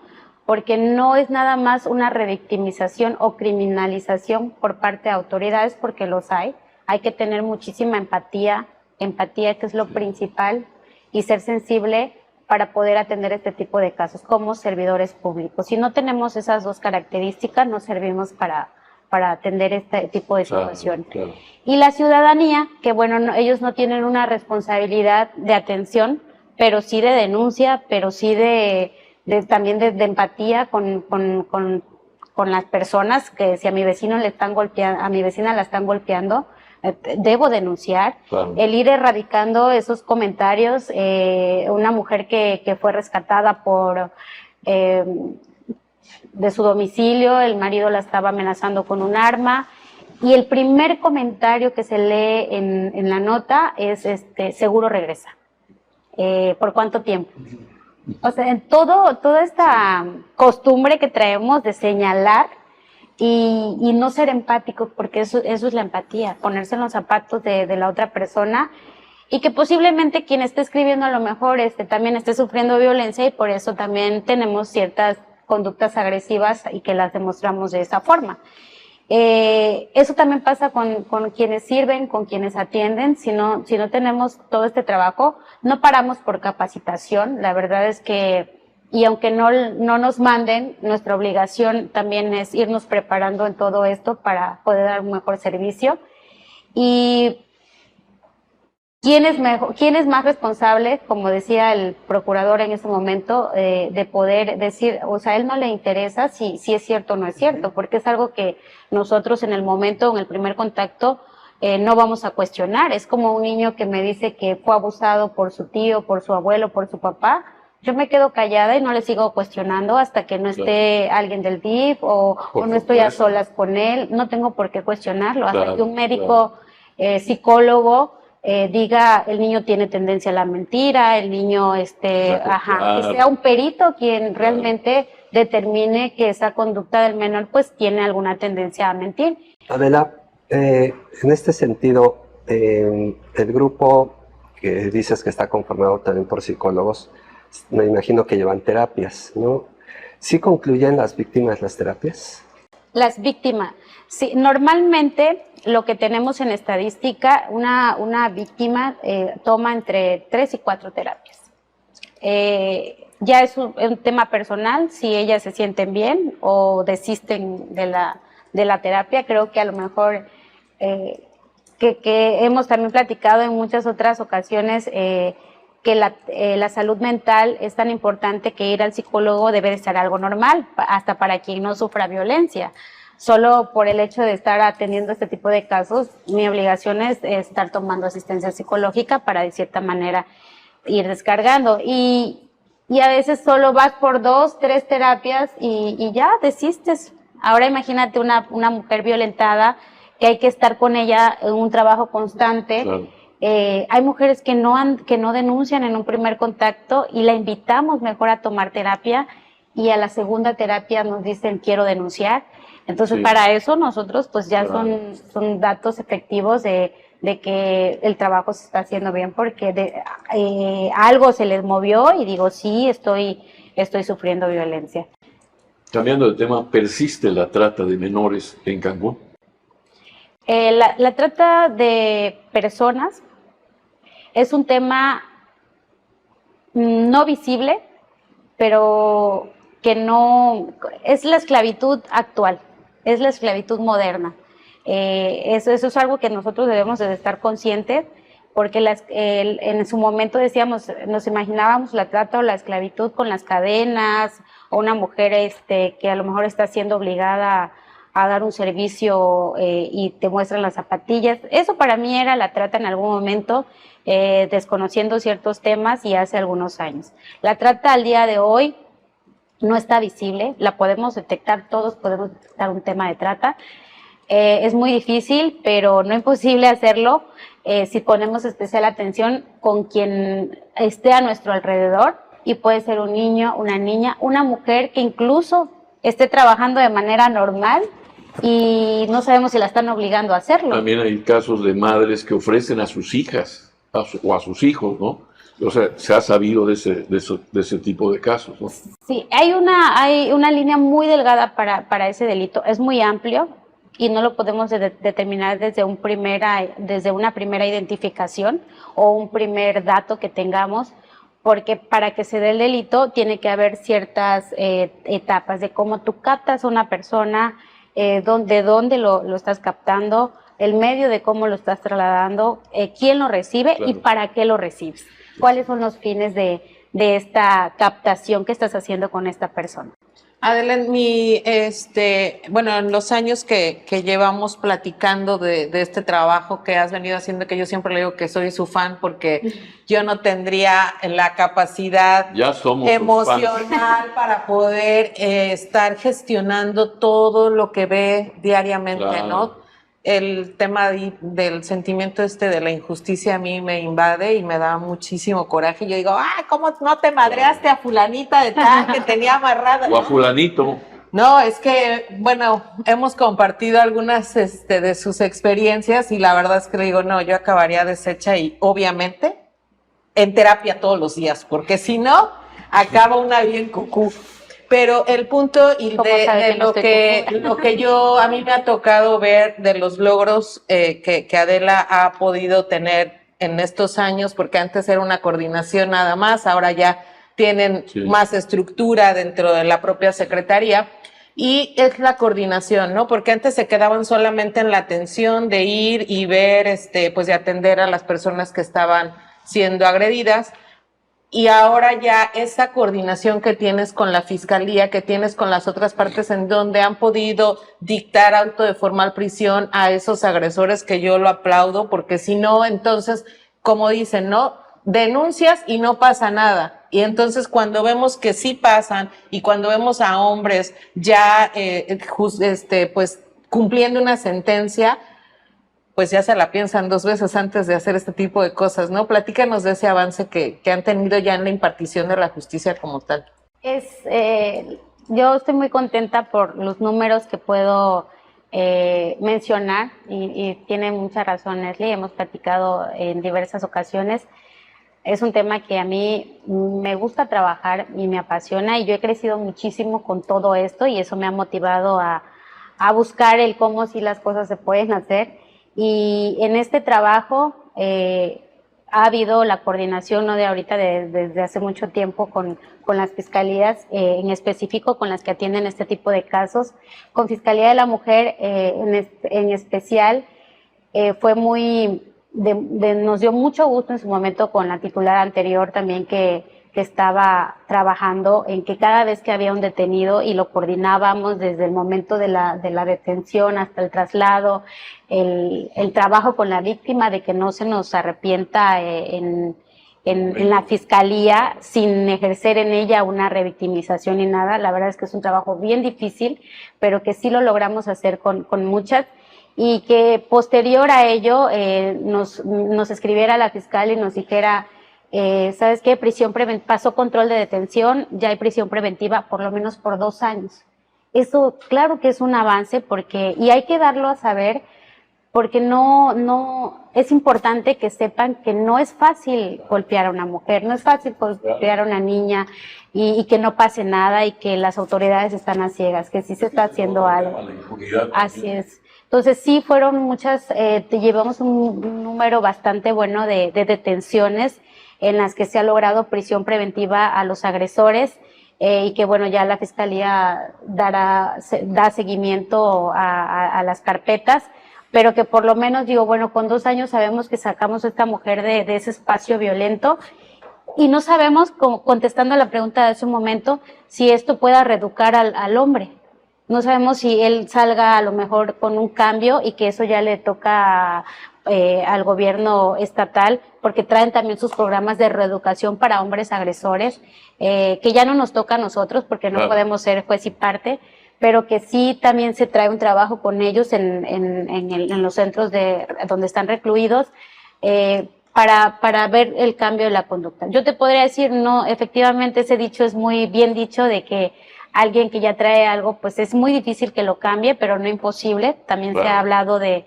porque no es nada más una revictimización o criminalización por parte de autoridades, porque los hay que tener muchísima empatía que es lo principal, y ser sensible para poder atender este tipo de casos como servidores públicos. Si no tenemos esas dos características, no servimos para atender este tipo de situación. Claro. Y la ciudadanía, que bueno, ellos no tienen una responsabilidad de atención, pero sí de denuncia, pero sí también de empatía con las personas, que si a mi vecino le están golpeando, a mi vecina la están golpeando, debo denunciar. Claro. El ir erradicando esos comentarios. Una mujer que fue rescatada de su domicilio, el marido la estaba amenazando con un arma, y el primer comentario que se lee en la nota es seguro regresa. ¿Por cuánto tiempo? O sea, en toda esta costumbre que traemos de señalar y no ser empáticos, porque eso es la empatía, ponerse en los zapatos de la otra persona, y que posiblemente quien esté escribiendo a lo mejor también esté sufriendo violencia, y por eso también tenemos ciertas conductas agresivas y que las demostramos de esa forma. Eso también pasa con quienes sirven, con quienes atienden. Si no tenemos todo este trabajo, no paramos por capacitación. La verdad es que, y aunque no nos manden, nuestra obligación también es irnos preparando en todo esto para poder dar un mejor servicio. Y ¿quién es más responsable, como decía el procurador en ese momento, de poder decir, o sea, a él no le interesa si es cierto o no es cierto? Porque es algo que nosotros en el momento, en el primer contacto, no vamos a cuestionar. Es como un niño que me dice que fue abusado por su tío, por su abuelo, por su papá. Yo me quedo callada y no le sigo cuestionando hasta que no esté alguien del DIF o no estoy a solas con él. No tengo por qué cuestionarlo. Hasta que un médico, psicólogo, diga, el niño tiene tendencia a la mentira, el niño, que sea un perito quien realmente determine que esa conducta del menor pues tiene alguna tendencia a mentir. Adela, en este sentido, el grupo que dices que está conformado también por psicólogos, me imagino que llevan terapias, ¿no? ¿Sí concluyen las víctimas las terapias? Las víctimas, sí, normalmente lo que tenemos en estadística, una víctima toma entre 3 y 4 terapias. Ya es un tema personal, si ellas se sienten bien o desisten de la terapia. Creo que a lo mejor que hemos también platicado en muchas otras ocasiones, que la salud mental es tan importante que ir al psicólogo debe de ser algo normal, hasta para quien no sufra violencia. Solo por el hecho de estar atendiendo este tipo de casos, mi obligación es estar tomando asistencia psicológica para de cierta manera ir descargando. Y a veces solo vas por 2, 3 terapias y ya desistes. Ahora imagínate una mujer violentada que hay que estar con ella en un trabajo constante. Claro. Hay mujeres que no denuncian en un primer contacto y la invitamos mejor a tomar terapia, y a la segunda terapia nos dicen quiero denunciar. Entonces, para eso nosotros pues ya son datos efectivos de que el trabajo se está haciendo bien, porque algo se les movió y digo, sí, estoy sufriendo violencia. Cambiando de tema, ¿persiste la trata de menores en Cancún? La trata de personas es un tema no visible, pero que no es la esclavitud actual, es la esclavitud moderna. Eso es algo que nosotros debemos de estar conscientes, porque en su momento decíamos, nos imaginábamos la trata o la esclavitud con las cadenas, o una mujer que a lo mejor está siendo obligada a dar un servicio y te muestran las zapatillas. Eso para mí era la trata en algún momento, desconociendo ciertos temas, y hace algunos años. La trata al día de hoy no está visible, la podemos detectar, todos podemos detectar un tema de trata. Es muy difícil, pero no imposible hacerlo si ponemos especial atención con quien esté a nuestro alrededor, y puede ser un niño, una niña, una mujer que incluso esté trabajando de manera normal y no sabemos si la están obligando a hacerlo. También hay casos de madres que ofrecen a sus hijas o a sus hijos, ¿no? O sea, se ha sabido de ese tipo de casos, ¿no? Sí, hay una línea muy delgada para ese delito, es muy amplio y no lo podemos determinar desde una primera identificación o un primer dato que tengamos, porque para que se dé el delito tiene que haber ciertas etapas de cómo tú captas a una persona, de dónde lo estás captando, el medio de cómo lo estás trasladando, quién lo recibe y para qué lo recibes. ¿Cuáles son los fines de esta captación que estás haciendo con esta persona? Adela, en los años que llevamos platicando de este trabajo que has venido haciendo, que yo siempre le digo que soy su fan porque yo no tendría la capacidad emocional para poder estar gestionando todo lo que ve diariamente, claro, ¿no? El tema del sentimiento de la injusticia a mí me invade y me da muchísimo coraje. Yo digo, ¿cómo no te madreaste a fulanita de tal que tenía amarrada? O a fulanito. No, es que, bueno, hemos compartido algunas de sus experiencias y la verdad es que le digo, no, yo acabaría deshecha y obviamente en terapia todos los días, porque si no, acaba una bien cucú. Pero el punto y de lo que a mí me ha tocado ver de los logros que Adela ha podido tener en estos años, porque antes era una coordinación nada más, ahora ya tienen más estructura dentro de la propia secretaría, y es la coordinación, ¿no? Porque antes se quedaban solamente en la atención de ir y ver, pues de atender a las personas que estaban siendo agredidas. Y ahora ya esa coordinación que tienes con la fiscalía, que tienes con las otras partes en donde han podido dictar auto de formal prisión a esos agresores, que yo lo aplaudo, porque si no, entonces, como dicen, ¿no? Denuncias y no pasa nada. Y entonces cuando vemos que sí pasan y cuando vemos a hombres ya, pues cumpliendo una sentencia, pues ya se la piensan dos veces antes de hacer este tipo de cosas, ¿no? Platícanos de ese avance que han tenido ya en la impartición de la justicia como tal. Yo estoy muy contenta por los números que puedo mencionar y tiene mucha razón Leslie, hemos platicado en diversas ocasiones. Es un tema que a mí me gusta trabajar y me apasiona y yo he crecido muchísimo con todo esto y eso me ha motivado a buscar el cómo si las cosas se pueden hacer. Y en este trabajo ha habido la coordinación, no de ahorita, desde hace mucho tiempo con las fiscalías, en específico con las que atienden este tipo de casos. Con Fiscalía de la Mujer en especial fue nos dio mucho gusto en su momento con la titular anterior también que estaba trabajando en que cada vez que había un detenido y lo coordinábamos desde el momento de la detención hasta el traslado, el trabajo con la víctima de que no se nos arrepienta en la fiscalía sin ejercer en ella una revictimización ni nada. La verdad es que es un trabajo bien difícil, pero que sí lo logramos hacer con muchas y que posterior a ello nos escribiera la fiscal y nos dijera ¿sabes qué? Pasó control de detención, ya hay prisión preventiva por lo menos por 2 años. Eso claro que es un avance y hay que darlo a saber porque no es importante que sepan que no es fácil golpear a una mujer, no es fácil golpear a una niña y que no pase nada y que las autoridades están a ciegas, que sí se está haciendo algo. Así es. Entonces sí fueron muchas, llevamos un número bastante bueno de detenciones en las que se ha logrado prisión preventiva a los agresores y que bueno, ya la Fiscalía da seguimiento a las carpetas, pero que por lo menos digo, bueno, con 2 años sabemos que sacamos a esta mujer de ese espacio violento y no sabemos, contestando a la pregunta de hace un momento, si esto pueda reeducar al hombre. No sabemos si él salga a lo mejor con un cambio y que eso ya le toca al gobierno estatal, porque traen también sus programas de reeducación para hombres agresores, que ya no nos toca a nosotros porque no podemos ser juez y parte, pero que sí también se trae un trabajo con ellos en los centros donde están recluidos, para ver el cambio de la conducta. Yo te podría decir, no, efectivamente ese dicho es muy bien dicho de que alguien que ya trae algo, pues es muy difícil que lo cambie, pero no imposible. También se ha hablado de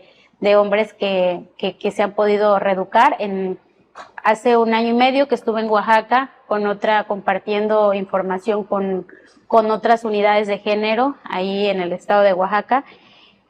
hombres que se han podido reeducar hace 1 año y medio que estuve en Oaxaca compartiendo información con otras unidades de género ahí en el estado de Oaxaca.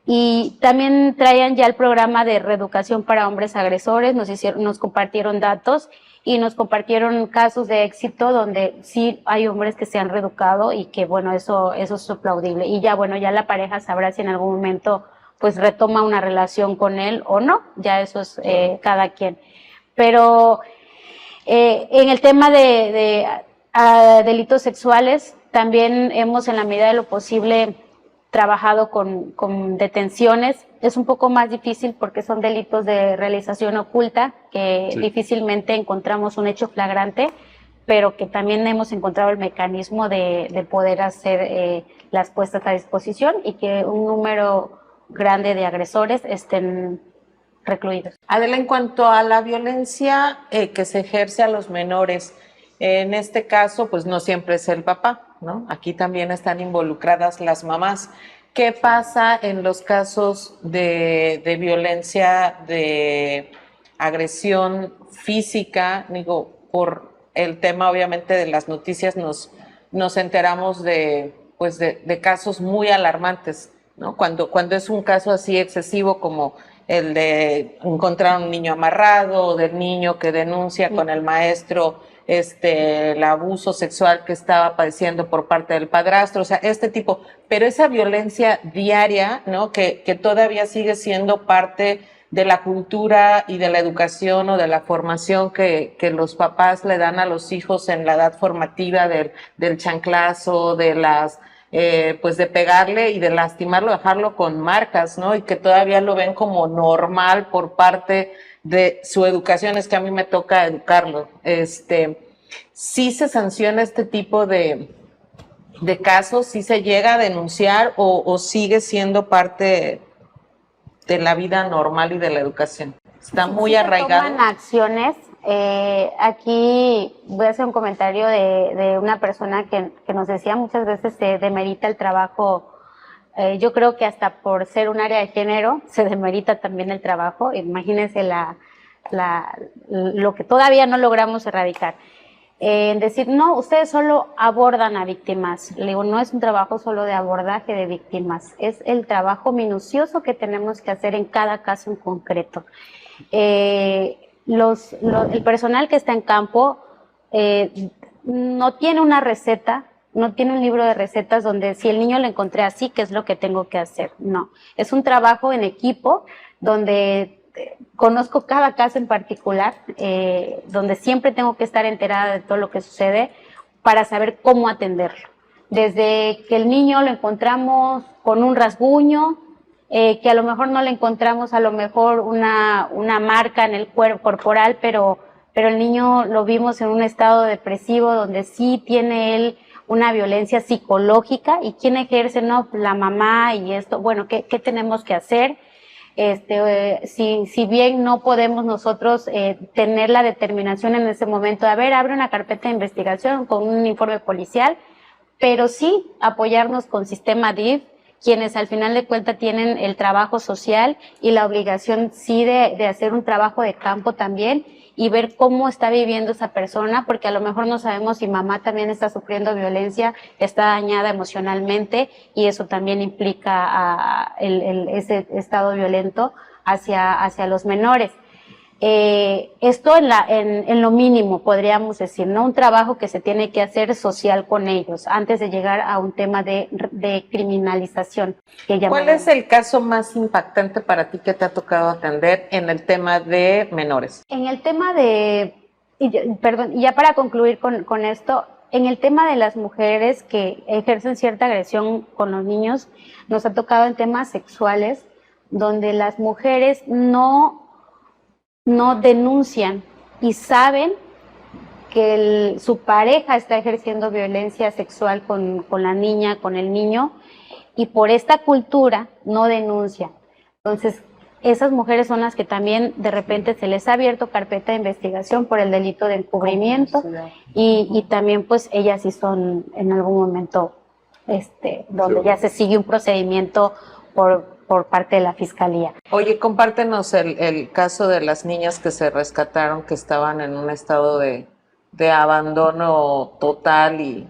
Y también traían ya el programa de reeducación para hombres agresores, nos compartieron datos y nos compartieron casos de éxito donde sí hay hombres que se han reeducado y que bueno, eso es aplaudible. Y ya bueno, ya la pareja sabrá si en algún momento pues retoma una relación con él o no, ya eso es cada quien. Pero en el tema de delitos sexuales, también hemos en la medida de lo posible trabajado con detenciones. Es un poco más difícil porque son delitos de realización oculta, que Sí. difícilmente encontramos un hecho flagrante, pero que también hemos encontrado el mecanismo de poder hacer las puestas a disposición y que un número grande de agresores estén recluidos. Adela, en cuanto a la violencia que se ejerce a los menores, en este caso, pues no siempre es el papá, ¿no? Aquí también están involucradas las mamás. ¿Qué pasa en los casos de violencia, de agresión física? Digo, por el tema obviamente de las noticias nos enteramos de casos muy alarmantes, ¿no? Cuando es un caso así excesivo como el de encontrar a un niño amarrado o del niño que denuncia con el maestro el abuso sexual que estaba padeciendo por parte del padrastro, o sea, este tipo, pero esa violencia diaria, ¿no? Que todavía sigue siendo parte de la cultura y de la educación o de la formación que los papás le dan a los hijos en la edad formativa del chanclazo, de las pues de pegarle y de lastimarlo, dejarlo con marcas, ¿no? Y que todavía lo ven como normal por parte de su educación. Es que a mí me toca educarlo. ¿Sí se sanciona este tipo de casos? ¿Sí se llega a denunciar o sigue siendo parte de la vida normal y de la educación? Está muy arraigado. Se toman acciones. Aquí voy a hacer un comentario de una persona que nos decía muchas veces se demerita el trabajo. Yo creo que hasta por ser un área de género se demerita también el trabajo. Imagínense lo que todavía no logramos erradicar. Decir, no, ustedes solo abordan a víctimas. Le digo, no es un trabajo solo de abordaje de víctimas, es el trabajo minucioso que tenemos que hacer en cada caso en concreto. El personal que está en campo no tiene una receta, no tiene un libro de recetas donde si el niño lo encontré así, ¿qué es lo que tengo que hacer? No, es un trabajo en equipo donde conozco cada caso en particular, donde siempre tengo que estar enterada de todo lo que sucede para saber cómo atenderlo. Desde que el niño lo encontramos con un rasguño, que a lo mejor no le encontramos a lo mejor una marca en el cuerpo corporal, pero el niño lo vimos en un estado depresivo donde sí tiene él una violencia psicológica. ¿Y quién ejerce? No, la mamá y esto. Bueno, ¿qué tenemos que hacer? Si bien no podemos nosotros tener la determinación en ese momento, abre una carpeta de investigación con un informe policial, pero sí apoyarnos con sistema DIF, quienes al final de cuentas tienen el trabajo social y la obligación sí de hacer un trabajo de campo también y ver cómo está viviendo esa persona, porque a lo mejor no sabemos si mamá también está sufriendo violencia, está dañada emocionalmente y eso también implica ese estado violento hacia los menores. Esto en lo mínimo podríamos decir, ¿no? Un trabajo que se tiene que hacer social con ellos antes de llegar a un tema de criminalización. ¿Cuál es el caso más impactante para ti que te ha tocado atender en el tema de menores? En el tema y ya para concluir con esto, en el tema de las mujeres que ejercen cierta agresión con los niños, nos ha tocado en temas sexuales donde las mujeres no denuncian y saben que su pareja está ejerciendo violencia sexual con la niña, con el niño, y por esta cultura no denuncian. Entonces, esas mujeres son las que también de repente se les ha abierto carpeta de investigación por el delito de encubrimiento y también pues ellas sí son en algún momento donde ya se sigue un procedimiento por parte de la Fiscalía. Oye, compártenos el caso de las niñas que se rescataron, que estaban en un estado de abandono total y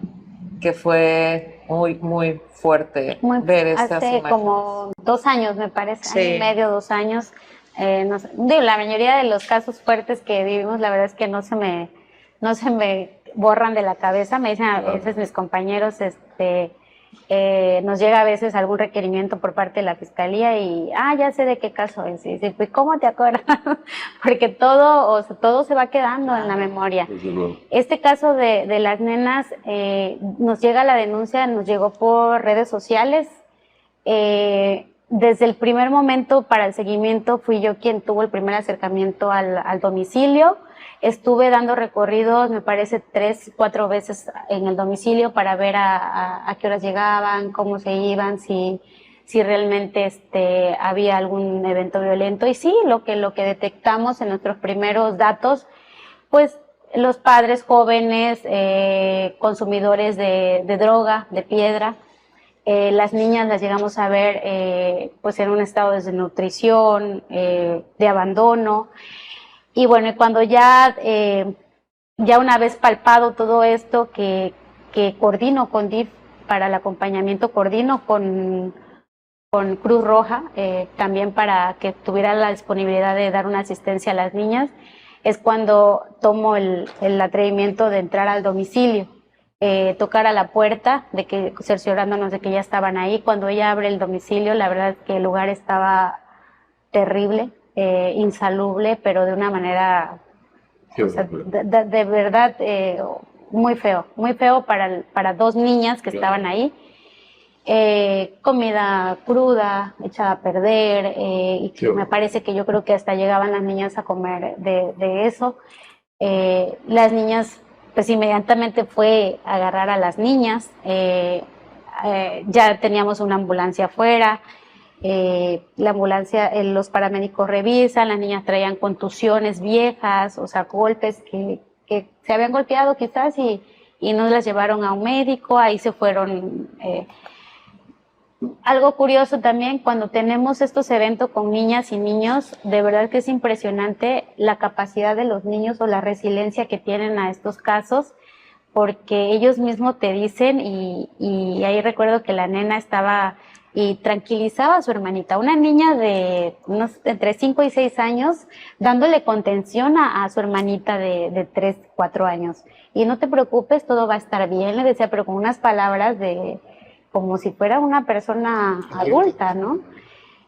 que fue muy fuerte ver estas hace imágenes. como 2 años, me parece, Sí. año y medio, 2 años. La mayoría de los casos fuertes que vivimos, la verdad es que no se me borran de la cabeza. Me dicen a veces mis compañeros, nos llega a veces algún requerimiento por parte de la Fiscalía y, ya sé de qué caso es. Y dice, pues, ¿cómo te acuerdas? Porque todo se va quedando en la memoria. Desde luego. Este caso de las nenas, nos llega la denuncia, nos llegó por redes sociales. Desde el primer momento para el seguimiento fui yo quien tuvo el primer acercamiento al domicilio. Estuve dando recorridos, me parece 3, 4 veces en el domicilio para ver a qué horas llegaban, cómo se iban, si realmente había algún evento violento. Y sí, lo que detectamos en nuestros primeros datos, pues los padres jóvenes, consumidores de droga, de piedra. Las niñas las llegamos a ver pues en un estado de desnutrición, de abandono. Y bueno, cuando ya una vez palpado todo esto, que coordino con DIF para el acompañamiento, coordino con Cruz Roja, también para que tuviera la disponibilidad de dar una asistencia a las niñas, es cuando tomo el atrevimiento de entrar al domicilio, tocar a la puerta, cerciorándonos de que ya estaban ahí. Cuando ella abre el domicilio, la verdad es que el lugar estaba terrible, insalubre, pero de una manera, de verdad, muy feo para 2 niñas que estaban ahí. Comida cruda, echada a perder, y me parece que yo creo que hasta llegaban las niñas a comer de eso. Las niñas, pues inmediatamente fue a agarrar a las niñas, ya teníamos una ambulancia afuera. La ambulancia, los paramédicos revisan, las niñas traían contusiones viejas, o sea, golpes que se habían golpeado quizás y nos las llevaron a un médico, ahí se fueron. Algo curioso también, cuando tenemos estos eventos con niñas y niños, de verdad que es impresionante la capacidad de los niños o la resiliencia que tienen a estos casos, porque ellos mismos te dicen, y ahí recuerdo que la nena estaba y tranquilizaba a su hermanita, una niña de entre 5 y 6 años, dándole contención a su hermanita de 3, 4 años. Y no te preocupes, todo va a estar bien, le decía, pero con unas palabras como si fuera una persona adulta, ¿no?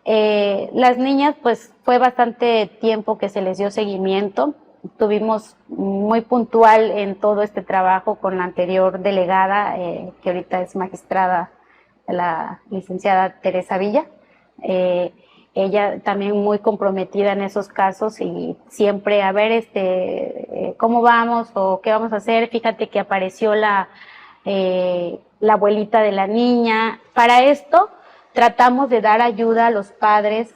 Las niñas, pues fue bastante tiempo que se les dio seguimiento. Tuvimos muy puntual en todo este trabajo con la anterior delegada, que ahorita es magistrada, la licenciada Teresa Villa. Ella también muy comprometida en esos casos y siempre a ver cómo vamos o qué vamos a hacer. Fíjate que apareció la abuelita de la niña. Para esto tratamos de dar ayuda a los padres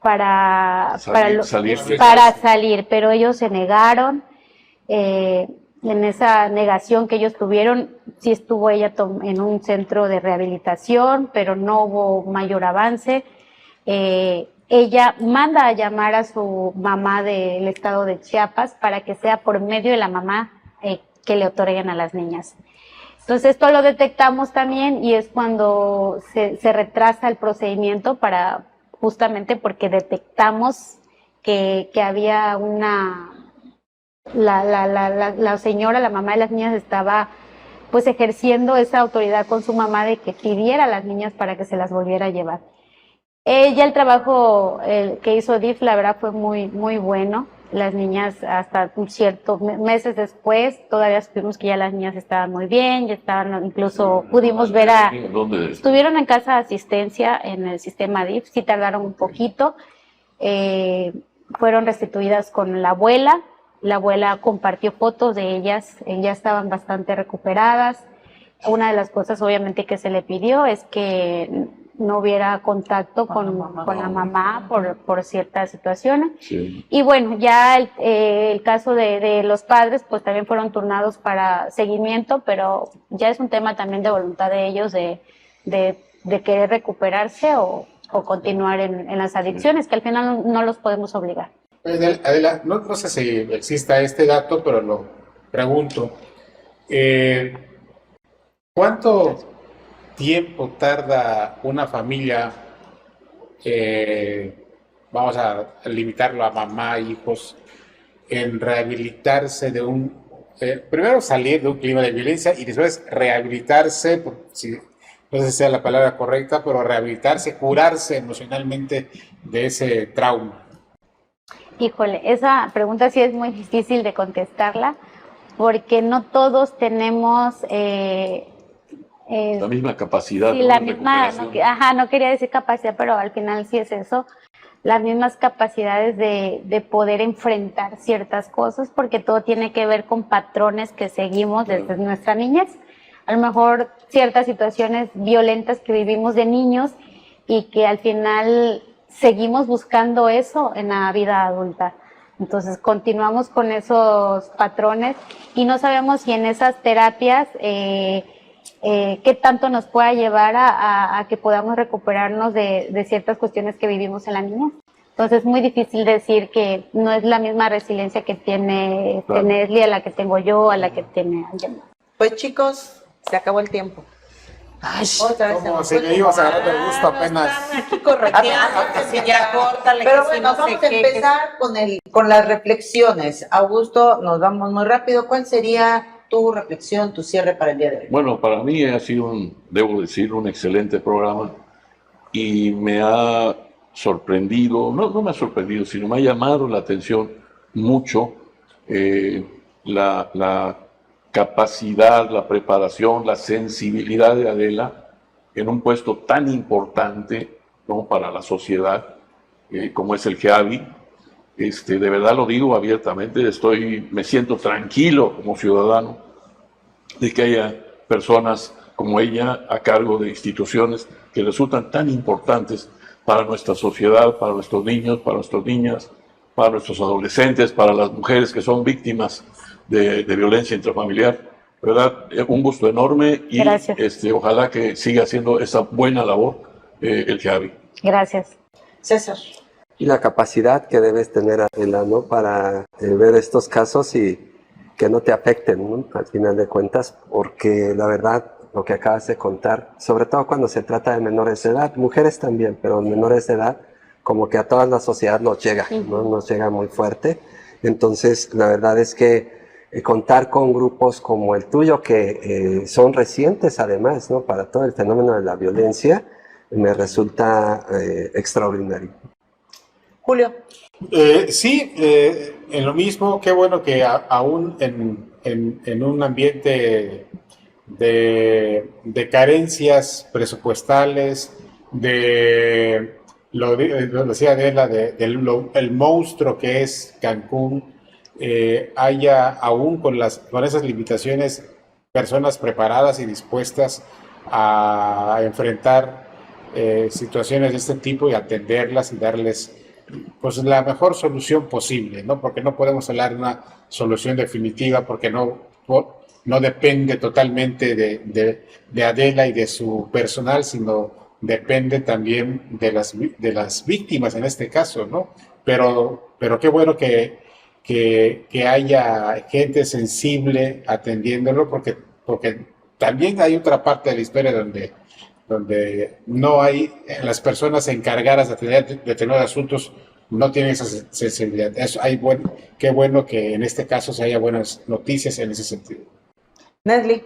para salir, pero ellos se negaron. En esa negación que ellos tuvieron, sí estuvo ella en un centro de rehabilitación, pero no hubo mayor avance. Ella manda a llamar a su mamá del estado de Chiapas para que sea por medio de la mamá que le otorguen a las niñas. Entonces esto lo detectamos también y es cuando se retrasa el procedimiento justamente porque detectamos que había la señora, la mamá de las niñas estaba pues ejerciendo esa autoridad con su mamá de que pidiera a las niñas para que se las volviera a llevar. Ya el trabajo que hizo DIF, la verdad, fue muy, muy bueno. Las niñas, hasta un cierto meses después, todavía supimos que ya las niñas estaban muy bien, ya estaban, incluso pudimos ver estuvieron en casa de asistencia en el sistema DIF, sí tardaron un poquito, fueron restituidas con la abuela compartió fotos de ellas, ya estaban bastante recuperadas. Una de las cosas obviamente que se le pidió es que no hubiera contacto con la mamá por ciertas situaciones. Sí. Y bueno, ya el caso de los padres pues también fueron turnados para seguimiento, pero ya es un tema también de voluntad de ellos de de querer recuperarse o continuar en las adicciones, que al final no los podemos obligar. Adela, no sé si exista este dato, pero lo pregunto. ¿Cuánto tiempo tarda una familia, vamos a limitarlo a mamá, hijos, en rehabilitarse de primero salir de un clima de violencia y después rehabilitarse, no sé si sea la palabra correcta, pero rehabilitarse, curarse emocionalmente de ese trauma? Híjole, esa pregunta sí es muy difícil de contestarla porque no todos tenemos la misma capacidad. sí, ¿no? la de misma, recuperación. no quería decir capacidad, pero al final sí es eso, las mismas capacidades de poder enfrentar ciertas cosas, porque todo tiene que ver con patrones que seguimos desde nuestra niñez. A lo mejor ciertas situaciones violentas que vivimos de niños y que al final seguimos buscando eso en la vida adulta. Entonces continuamos con esos patrones y no sabemos si en esas terapias qué tanto nos pueda llevar a que podamos recuperarnos de ciertas cuestiones que vivimos en la niñez. Entonces es muy difícil decir que no es la misma resiliencia que tiene Nesli a la que tengo yo, a la que tiene alguien más. Pues chicos, se acabó el tiempo. Ay, Otra vez ¿cómo nos se fue le ibas como- agarrando el gusto apenas? Aquí correteando, que si ya córtale, Pero que si bueno, no sé vamos a qué, que empezar con las reflexiones. Augusto, nos vamos muy rápido. ¿Cuál sería tu reflexión, tu cierre para el día de hoy? Bueno, para mí ha sido, debo decir, un excelente programa y me ha sorprendido, no me ha sorprendido, sino me ha llamado la atención mucho la capacidad, la preparación, la sensibilidad de Adela en un puesto tan importante, ¿no? para la sociedad como es el GEAVI. De verdad lo digo abiertamente, me siento tranquilo como ciudadano de que haya personas como ella a cargo de instituciones que resultan tan importantes para nuestra sociedad, para nuestros niños, para nuestras niñas, para nuestros adolescentes, para las mujeres que son víctimas de violencia intrafamiliar. ¿Verdad? Un gusto enorme y ojalá que siga haciendo esa buena labor el GEAVI. Gracias. César. Y la capacidad que debes tener, Adela, ¿no? Para ver estos casos y que no te afecten, ¿no? Al final de cuentas, porque la verdad, lo que acabas de contar, sobre todo cuando se trata de menores de edad, mujeres también, pero menores de edad, como que a toda la sociedad nos llega, ¿no? Nos llega muy fuerte. Entonces, la verdad es que contar con grupos como el tuyo, que son recientes además, ¿no? Para todo el fenómeno de la violencia, me resulta extraordinario. Julio. Sí, en lo mismo, qué bueno que aún en un ambiente de carencias presupuestales, lo decía Adela, el monstruo que es Cancún, haya aún con esas limitaciones personas preparadas y dispuestas a enfrentar situaciones de este tipo y atenderlas y darles pues la mejor solución posible, ¿no? Porque no podemos hablar de una solución definitiva porque no depende totalmente de Adela y de su personal, sino depende también de las víctimas en este caso, ¿no? Pero qué bueno que haya gente sensible atendiéndolo, porque también hay otra parte de la historia donde no hay, las personas encargadas de tener asuntos no tienen esa sensibilidad. Qué bueno que en este caso se haya buenas noticias en ese sentido. Nesli.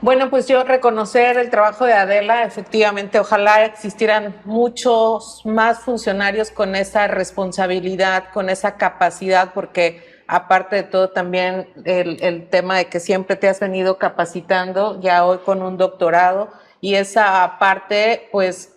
Bueno, pues yo reconocer el trabajo de Adela, efectivamente, ojalá existieran muchos más funcionarios con esa responsabilidad, con esa capacidad, porque aparte de todo también el tema de que siempre te has venido capacitando, ya hoy con un doctorado, y esa parte, pues,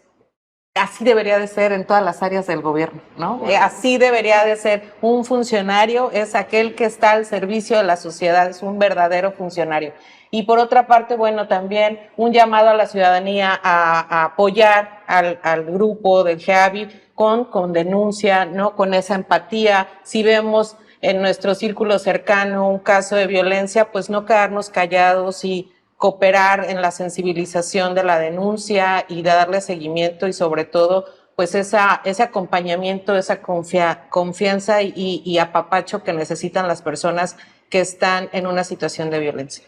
así debería de ser en todas las áreas del gobierno, ¿no? Así debería de ser. Un funcionario es aquel que está al servicio de la sociedad, es un verdadero funcionario. Y por otra parte, bueno, también un llamado a la ciudadanía a apoyar al grupo del GEAVI con denuncia, ¿no? Con esa empatía. Si vemos en nuestro círculo cercano un caso de violencia, pues no quedarnos callados y cooperar en la sensibilización de la denuncia y de darle seguimiento y sobre todo pues ese acompañamiento, esa confianza y apapacho que necesitan las personas que están en una situación de violencia.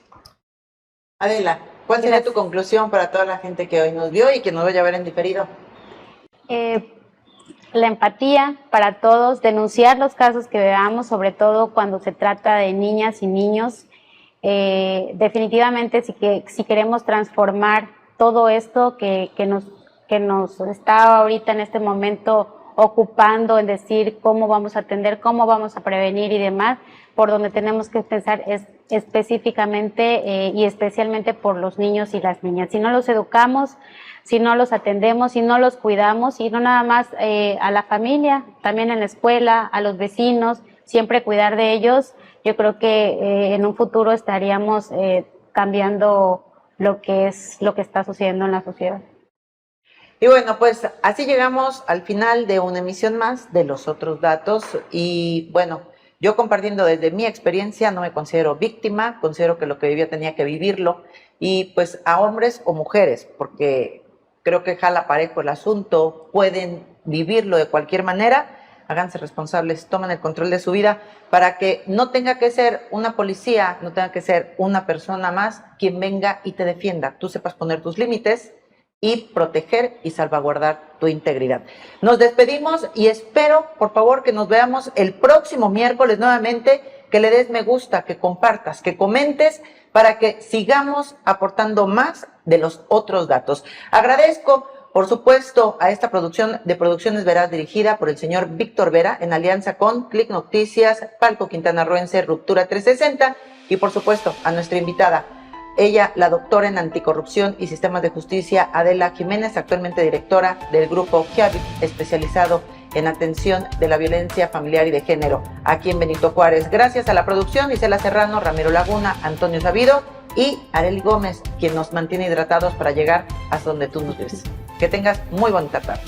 Adela, ¿cuál sería tu conclusión para toda la gente que hoy nos vio y que nos vaya a ver en diferido? La empatía para todos, denunciar los casos que veamos, sobre todo cuando se trata de niñas y niños. Definitivamente si queremos transformar todo esto que nos está ahorita en este momento ocupando en decir cómo vamos a atender, cómo vamos a prevenir y demás, por donde tenemos que pensar es específicamente y especialmente por los niños y las niñas. Si no los educamos, si no los atendemos, si no los cuidamos, y no nada más a la familia, también en la escuela, a los vecinos, siempre cuidar de ellos, yo creo que en un futuro estaríamos cambiando lo que está sucediendo en la sociedad. Y bueno, pues así llegamos al final de una emisión más de Los Otros Datos. Y bueno, yo compartiendo desde mi experiencia, no me considero víctima, considero que lo que vivía tenía que vivirlo. Y pues a hombres o mujeres, porque creo que jala parejo el asunto, pueden vivirlo de cualquier manera, háganse responsables, tomen el control de su vida para que no tenga que ser una policía, no tenga que ser una persona más quien venga y te defienda. Tú sepas poner tus límites y proteger y salvaguardar tu integridad. Nos despedimos y espero, por favor, que nos veamos el próximo miércoles nuevamente, que le des me gusta, que compartas, que comentes, para que sigamos aportando más de Los Otros Datos. Agradezco, por supuesto, a esta producción de Producciones Veraz, dirigida por el señor Víctor Vera, en alianza con Click Noticias, Palco Quintanarroense, Ruptura 360, y por supuesto a nuestra invitada, ella, la doctora en Anticorrupción y Sistemas de Justicia, Adela Jiménez, actualmente directora del grupo GIAVIC, especializado en atención de la violencia familiar y de género, aquí en Benito Juárez. Gracias a la producción, Isela Serrano, Ramiro Laguna, Antonio Sabido y Arely Gómez, quien nos mantiene hidratados para llegar hasta donde tú nos ves. Que tengas muy bonita tarde.